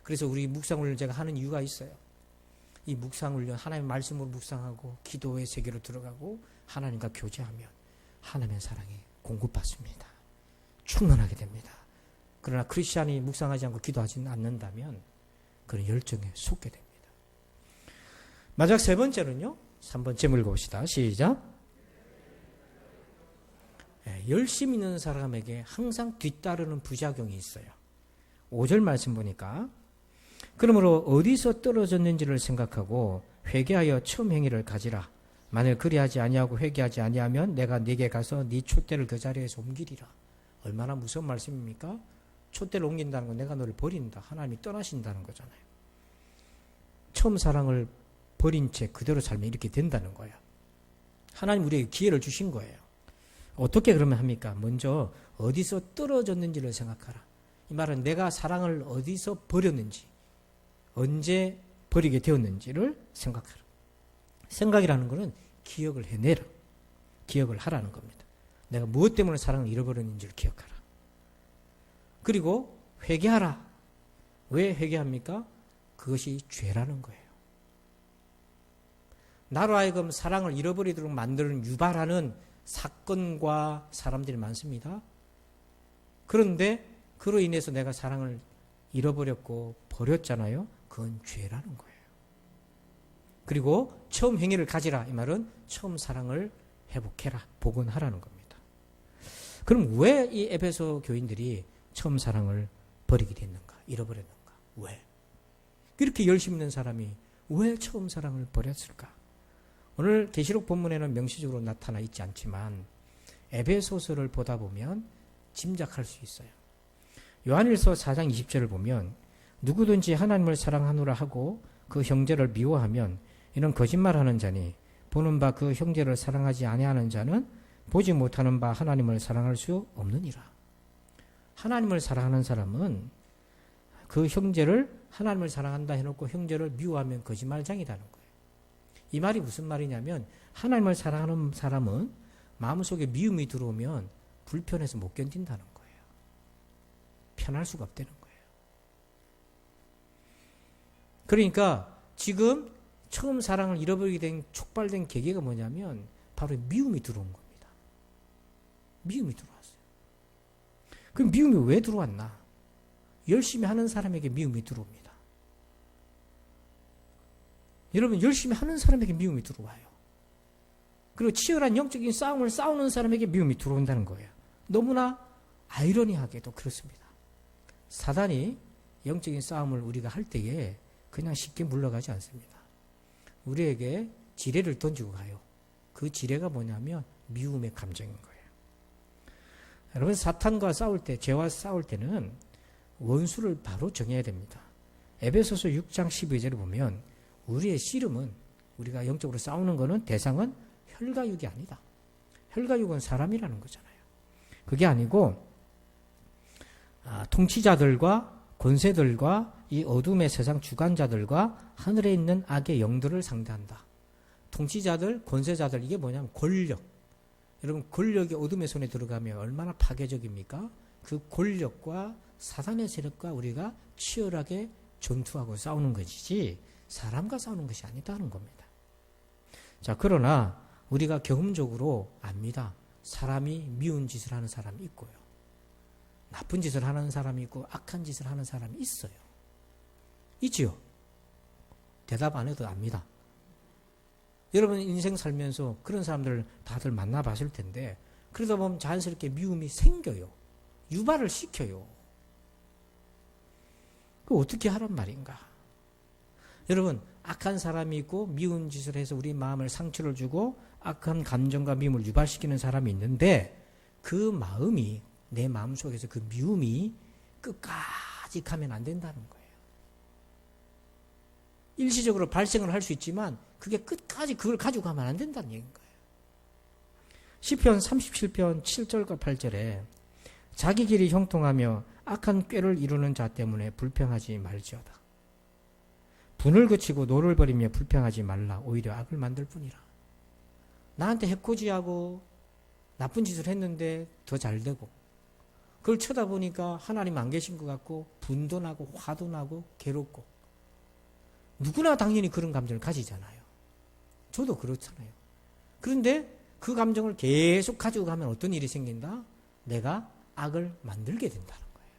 그래서 우리 묵상훈련을 제가 하는 이유가 있어요. 이 묵상훈련, 하나님의 말씀으로 묵상하고 기도의 세계로 들어가고 하나님과 교제하면 하나님의 사랑이 공급받습니다. 충만하게 됩니다. 그러나 크리스찬이 묵상하지 않고 기도하지 않는다면 그런 열정에 속게 됩니다. 마지막 세 번째는요. 3번째 읽어봅시다. 시작. 열심 있는 사람에게 항상 뒤따르는 부작용이 있어요. 5절 말씀 보니까 그러므로 어디서 떨어졌는지를 생각하고 회개하여 처음 행위를 가지라. 만일 그리하지 아니하고 회개하지 아니하면 내가 네게 가서 네 촛대를 그 자리에서 옮기리라. 얼마나 무서운 말씀입니까? 촛대를 옮긴다는 건 내가 너를 버린다. 하나님이 떠나신다는 거잖아요. 처음 사랑을 버린 채 그대로 살면 이렇게 된다는 거예요. 하나님 우리에게 기회를 주신 거예요. 어떻게 그러면 합니까? 먼저 어디서 떨어졌는지를 생각하라. 이 말은 내가 사랑을 어디서 버렸는지, 언제 버리게 되었는지를 생각하라. 생각이라는 것은 기억을 해내라. 기억을 하라는 겁니다. 내가 무엇 때문에 사랑을 잃어버렸는지를 기억하라. 그리고 회개하라. 왜 회개합니까? 그것이 죄라는 거예요. 나로 하여금 사랑을 잃어버리도록 만드는 유발하는 사건과 사람들이 많습니다. 그런데 그로 인해서 내가 사랑을 잃어버렸고 버렸잖아요. 그건 죄라는 거예요. 그리고 처음 행위를 가지라. 이 말은 처음 사랑을 회복해라. 복원하라는 겁니다. 그럼 왜 이 에베소 교인들이 처음 사랑을 버리게 됐는가? 잃어버렸는가? 왜? 이렇게 열심 있는 사람이 왜 처음 사랑을 버렸을까? 오늘 계시록 본문에는 명시적으로 나타나 있지 않지만 에베소서를 보다 보면 짐작할 수 있어요. 요한일서 4장 20절을 보면 누구든지 하나님을 사랑하노라 하고 그 형제를 미워하면 이는 거짓말하는 자니 보는 바 그 형제를 사랑하지 아니하는 자는 보지 못하는 바 하나님을 사랑할 수 없느니라. 하나님을 사랑하는 사람은 그 형제를 하나님을 사랑한다 해놓고 형제를 미워하면 거짓말장이라는 거예요. 이 말이 무슨 말이냐면 하나님을 사랑하는 사람은 마음속에 미움이 들어오면 불편해서 못 견딘다는 거예요. 편할 수가 없다는 거예요. 그러니까 지금 처음 사랑을 잃어버리게 된 촉발된 계기가 뭐냐면 바로 미움이 들어온 겁니다. 미움이 들어왔어요. 그 미움이 왜 들어왔나? 열심히 하는 사람에게 미움이 들어옵니다. 여러분, 열심히 하는 사람에게 미움이 들어와요. 그리고 치열한 영적인 싸움을 싸우는 사람에게 미움이 들어온다는 거예요. 너무나 아이러니하게도 그렇습니다. 사단이 영적인 싸움을 우리가 할 때에 그냥 쉽게 물러가지 않습니다. 우리에게 지뢰를 던지고 가요. 그 지뢰가 뭐냐면 미움의 감정인 거예요. 여러분, 사탄과 싸울 때, 죄와 싸울 때는 원수를 바로 정해야 됩니다. 에베소서 6장 12절을 보면 우리의 씨름은, 우리가 영적으로 싸우는 것은 대상은 혈과 육이 아니다. 혈과 육은 사람이라는 거잖아요. 그게 아니고 통치자들과 권세들과 이 어둠의 세상 주관자들과 하늘에 있는 악의 영들을 상대한다. 통치자들, 권세자들, 이게 뭐냐면 권력. 여러분, 권력이 어둠의 손에 들어가면 얼마나 파괴적입니까? 그 권력과 사단의 세력과 우리가 치열하게 전투하고 싸우는 것이지 사람과 싸우는 것이 아니다는 겁니다. 자, 그러나 우리가 경험적으로 압니다. 사람이 미운 짓을 하는 사람이 있고요. 나쁜 짓을 하는 사람이 있고 악한 짓을 하는 사람이 있어요. 있지요? 대답 안 해도 압니다. 여러분 인생 살면서 그런 사람들 다들 만나봤을 텐데 그러다 보면 자연스럽게 미움이 생겨요. 유발을 시켜요. 그 어떻게 하란 말인가? 여러분, 악한 사람이 있고 미운 짓을 해서 우리 마음을 상처를 주고 악한 감정과 미움을 유발시키는 사람이 있는데 그 마음이, 내 마음속에서 그 미움이 끝까지 가면 안 된다는 거예요. 일시적으로 발생을 할 수 있지만 그게 끝까지 그걸 가지고 가면 안 된다는 얘기인 거예요. 시편 37편 7절과 8절에 자기 길이 형통하며 악한 꾀를 이루는 자 때문에 불평하지 말지어다. 분을 그치고 노를 버리며 불평하지 말라. 오히려 악을 만들 뿐이라. 나한테 해코지하고 나쁜 짓을 했는데 더 잘되고 그걸 쳐다보니까 하나님 안 계신 것 같고 분도 나고 화도 나고 괴롭고 누구나 당연히 그런 감정을 가지잖아요. 저도 그렇잖아요. 그런데 그 감정을 계속 가지고 가면 어떤 일이 생긴다? 내가 악을 만들게 된다는 거예요.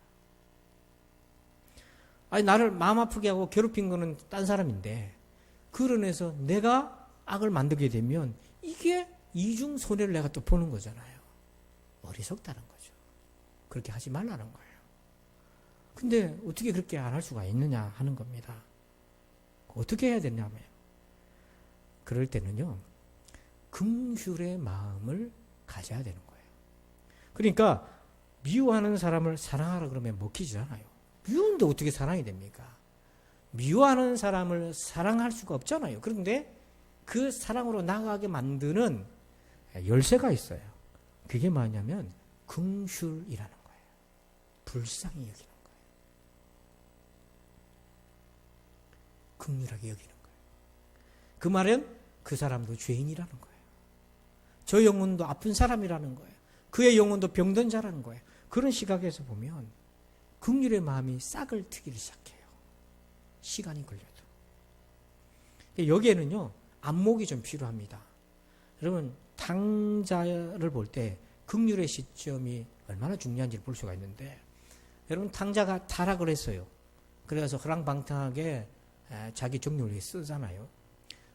아니, 나를 마음 아프게 하고 괴롭힌 거는 딴 사람인데 그런해서 내가 악을 만들게 되면 이게 이중 손해를 내가 또 보는 거잖아요. 어리석다는 거죠. 그렇게 하지 말라는 거예요. 근데 어떻게 그렇게 안 할 수가 있느냐 하는 겁니다. 어떻게 해야 되냐면 그럴 때는요, 긍휼의 마음을 가져야 되는 거예요. 그러니까 미워하는 사람을 사랑하라 그러면 먹히지 않아요. 미운데 어떻게 사랑이 됩니까? 미워하는 사람을 사랑할 수가 없잖아요. 그런데 그 사랑으로 나아가게 만드는 열쇠가 있어요. 그게 뭐냐면 긍휼이라는 거예요. 불쌍히 여기는 거예요. 긍휼하게 여기는 거예요. 그 말은 그 사람도 죄인이라는 거예요. 저 영혼도 아픈 사람이라는 거예요. 그의 영혼도 병든 자라는 거예요. 그런 시각에서 보면 긍휼의 마음이 싹을 트기를 시작해요. 시간이 걸려도. 여기에는요, 안목이 좀 필요합니다. 여러분, 탕자를 볼 때 긍휼의 시점이 얼마나 중요한지를 볼 수가 있는데, 여러분, 탕자가 타락을 했어요. 그래서 허랑방탕하게 자기 정욕을 쓰잖아요.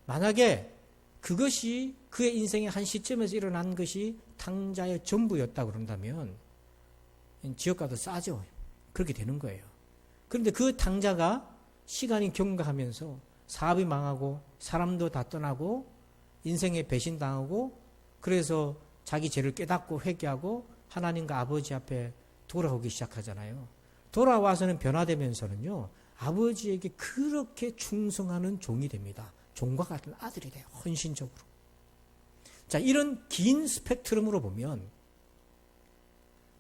만약에 그것이 그의 인생의 한 시점에서 일어난 것이 탕자의 전부였다 그런다면 지옥과도 싸죠. 그렇게 되는 거예요. 그런데 그 탕자가 시간이 경과하면서 사업이 망하고 사람도 다 떠나고 인생에 배신당하고 그래서 자기 죄를 깨닫고 회개하고 하나님과 아버지 앞에 돌아오기 시작하잖아요. 돌아와서는 변화되면서는요, 아버지에게 그렇게 충성하는 종이 됩니다. 종과 같은 아들이 돼요. 헌신적으로. 자, 이런 긴 스펙트럼으로 보면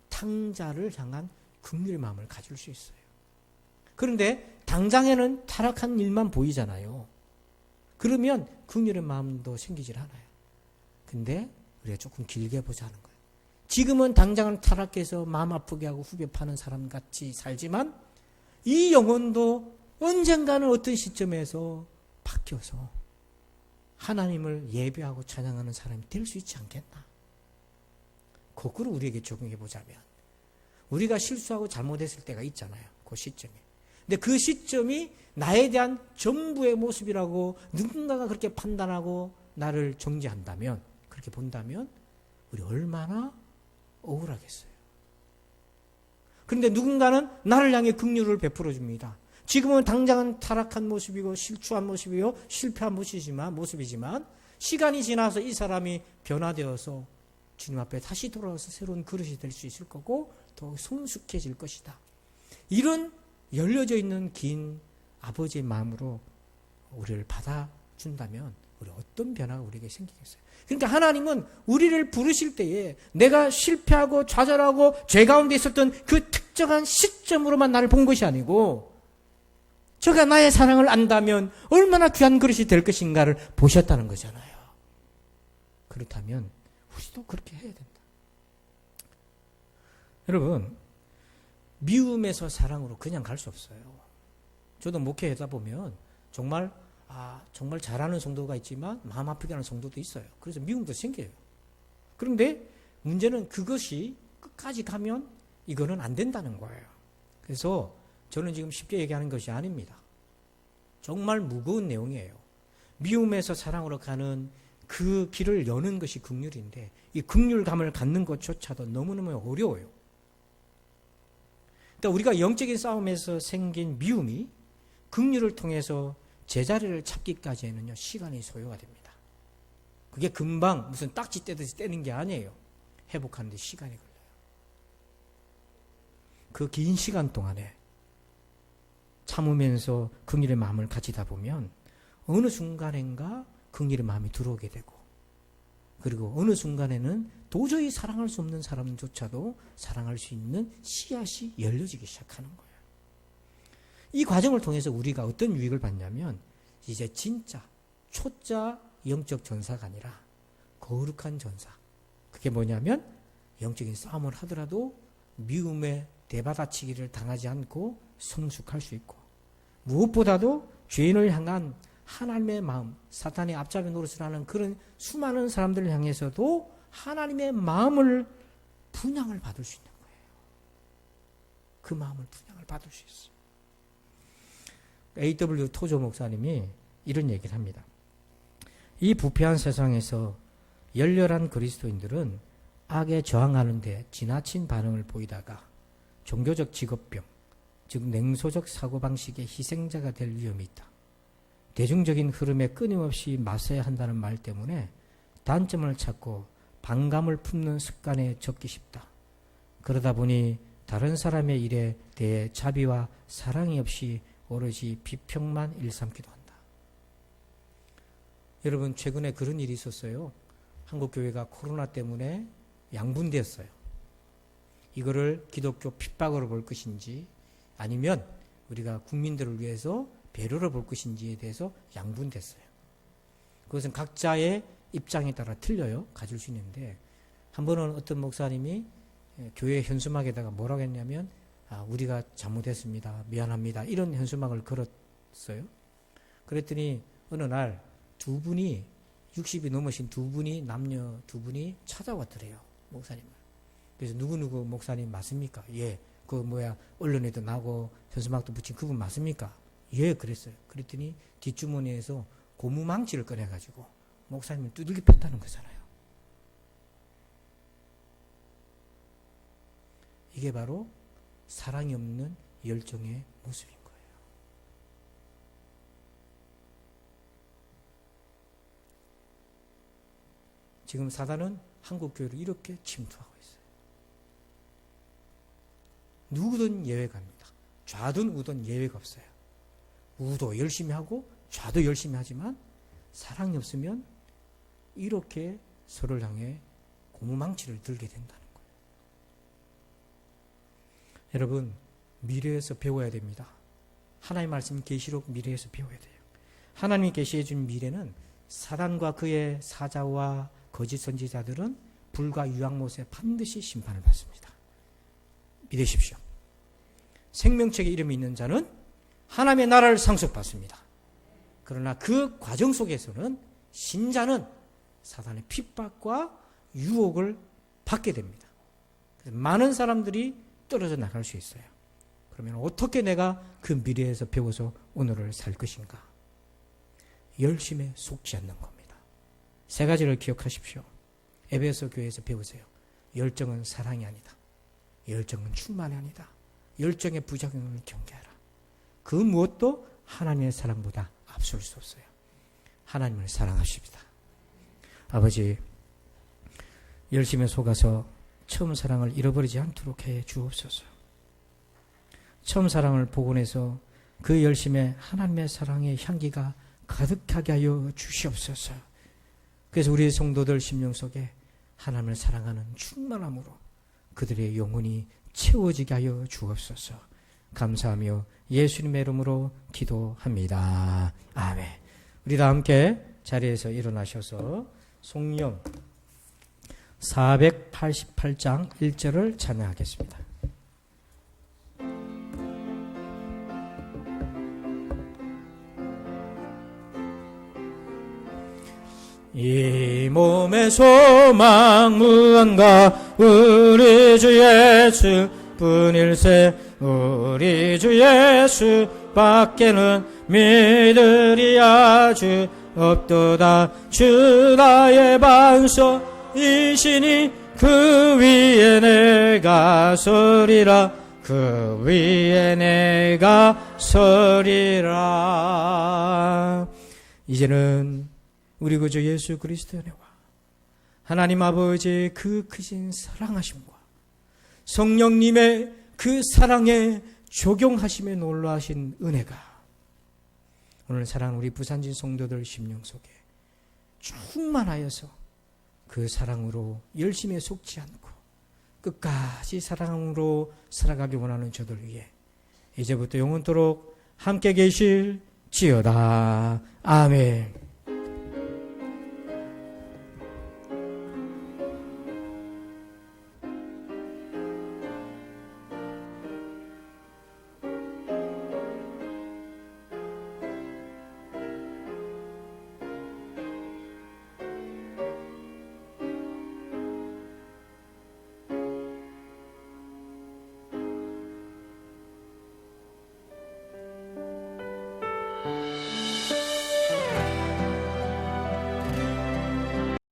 탕자를 향한 긍휼의 마음을 가질 수 있어요. 그런데 당장에는 타락한 일만 보이잖아요. 그러면 긍휼의 마음도 생기질 않아요. 근데 우리가 조금 길게 보자는 거예요. 지금은 당장은 타락해서 마음 아프게 하고 후벼 파는 사람 같이 살지만 이 영혼도 언젠가는 어떤 시점에서 바뀌어서 하나님을 예배하고 찬양하는 사람이 될 수 있지 않겠나. 거꾸로 우리에게 적용해 보자면 우리가 실수하고 잘못했을 때가 있잖아요. 그 시점에. 근데 그 시점이 나에 대한 전부의 모습이라고 누군가가 그렇게 판단하고 나를 정죄한다면, 그렇게 본다면 우리 얼마나 억울하겠어요. 그런데 누군가는 나를 향해 긍휼을 베풀어 줍니다. 지금은 당장은 타락한 모습이고 실추한 모습이요 실패한 모습이지만 시간이 지나서 이 사람이 변화되어서 주님 앞에 다시 돌아와서 새로운 그릇이 될 수 있을 거고 더 성숙해질 것이다. 이런 열려져 있는 긴 아버지의 마음으로 우리를 받아준다면 우리 어떤 변화가 우리에게 생기겠어요? 그러니까 하나님은 우리를 부르실 때에 내가 실패하고 좌절하고 죄 가운데 있었던 그 특정한 시점으로만 나를 본 것이 아니고 저가 나의 사랑을 안다면 얼마나 귀한 그릇이 될 것인가를 보셨다는 거잖아요. 그렇다면 우리도 그렇게 해야 된다. 여러분, 미움에서 사랑으로 그냥 갈 수 없어요. 저도 목회하다 보면 정말 잘하는 성도가 있지만 마음 아프게 하는 성도도 있어요. 그래서 미움도 생겨요. 그런데 문제는 그것이 끝까지 가면 이거는 안 된다는 거예요. 그래서 저는 지금 쉽게 얘기하는 것이 아닙니다. 정말 무거운 내용이에요. 미움에서 사랑으로 가는 그 길을 여는 것이 긍휼인데 이 긍휼감을 갖는 것조차도 너무너무 어려워요. 그러니까 우리가 영적인 싸움에서 생긴 미움이 긍휼을 통해서 제자리를 찾기까지에는요 시간이 소요가 됩니다. 그게 금방 무슨 딱지 떼듯이 떼는 게 아니에요. 회복하는 데 시간이 걸려요. 그 긴 시간 동안에 참으면서 긍휼의 마음을 가지다 보면 어느 순간인가 긍휼의 마음이 들어오게 되고 그리고 어느 순간에는 도저히 사랑할 수 없는 사람조차도 사랑할 수 있는 씨앗이 열려지기 시작하는 거예요. 이 과정을 통해서 우리가 어떤 유익을 받냐면 이제 진짜 초짜 영적 전사가 아니라 거룩한 전사. 그게 뭐냐면 영적인 싸움을 하더라도 미움에 대받아치기를 당하지 않고 성숙할 수 있고 무엇보다도 죄인을 향한 하나님의 마음, 사탄의 앞잡이 노릇을 하는 그런 수많은 사람들을 향해서도 하나님의 마음을 분양을 받을 수 있는 거예요. 그 마음을 분양을 받을 수 있어요. A.W. 토조 목사님이 이런 얘기를 합니다. 이 부패한 세상에서 열렬한 그리스도인들은 악에 저항하는 데 지나친 반응을 보이다가 종교적 직업병, 즉 냉소적 사고방식의 희생자가 될 위험이 있다. 대중적인 흐름에 끊임없이 맞서야 한다는 말 때문에 단점을 찾고 반감을 품는 습관에 젖기 쉽다. 그러다 보니 다른 사람의 일에 대해 자비와 사랑이 없이 오로지 비평만 일삼기도 한다. 여러분, 최근에 그런 일이 있었어요. 한국교회가 코로나 때문에 양분되었어요. 이거를 기독교 핍박으로 볼 것인지 아니면 우리가 국민들을 위해서 배려를 볼 것인지에 대해서 양분됐어요. 그것은 각자의 입장에 따라 틀려요. 가질 수 있는데 한 번은 어떤 목사님이 교회 현수막에다가 뭐라고 했냐면 우리가 잘못했습니다. 미안합니다. 이런 현수막을 걸었어요. 그랬더니 어느 날 두 분이 60이 넘으신 남녀 두 분이 찾아왔더래요. 목사님을. 그래서 누구누구 목사님 맞습니까? 예. 언론에도 나고 현수막도 붙인 그분 맞습니까? 예, 그랬어요. 그랬더니 뒷주머니에서 고무망치를 꺼내가지고 목사님을 두들겨 팼다는 거잖아요. 이게 바로 사랑이 없는 열정의 모습인 거예요. 지금 사단은 한국교회를 이렇게 침투하고 있어요. 누구든 예외가 아닙니다. 좌든 우든 예외가 없어요. 우도 열심히 하고 좌도 열심히 하지만 사랑이 없으면 이렇게 서로를 향해 고무망치를 들게 된다는 거예요. 여러분, 미래에서 배워야 됩니다. 하나님의 말씀 계시록 미래에서 배워야 돼요. 하나님이 계시해 준 미래는 사단과 그의 사자와 거짓 선지자들은 불과 유황못에 반드시 심판을 받습니다. 믿으십시오. 생명책에 이름이 있는 자는 하나님의 나라를 상속받습니다. 그러나 그 과정 속에서는 신자는 사단의 핍박과 유혹을 받게 됩니다. 그래서 많은 사람들이 떨어져 나갈 수 있어요. 그러면 어떻게 내가 그 미래에서 배워서 오늘을 살 것인가? 열심에 속지 않는 겁니다. 세 가지를 기억하십시오. 에베소 교회에서 배우세요. 열정은 사랑이 아니다. 열정은 충만이 아니다. 열정의 부작용을 경계하라. 그 무엇도 하나님의 사랑보다 앞설 수 없어요. 하나님을 사랑하십니다. 아버지, 열심에 속아서 처음 사랑을 잃어버리지 않도록 해 주옵소서. 처음 사랑을 복원해서 그 열심에 하나님의 사랑의 향기가 가득하게 하여 주시옵소서. 그래서 우리 성도들 심령 속에 하나님을 사랑하는 충만함으로 그들의 영혼이 채워지게 하여 주옵소서. 감사하며 예수님의 이름으로 기도합니다. 아멘. 우리 다 함께 자리에서 일어나셔서 송영 488장 1절을 찬양하겠습니다. 이 몸의 소망 무언가 우리 주 예수 뿐일세. 우리 주 예수 밖에는 믿으리 아주 없도다. 주 나의 반석이시니 그 위에 내가 서리라. 그 위에 내가 서리라. 이제는 우리 구주 예수 그리스도의 은혜와 하나님 아버지의 그 크신 사랑하심과 성령님의 그 사랑에 적용하심에 놀라신 은혜가 오늘 사랑하는 우리 부산진 성도들 심령 속에 충만하여서 그 사랑으로 열심히 속지 않고 끝까지 사랑으로 살아가기 원하는 저들 위해 이제부터 영원토록 함께 계실지어다. 아멘.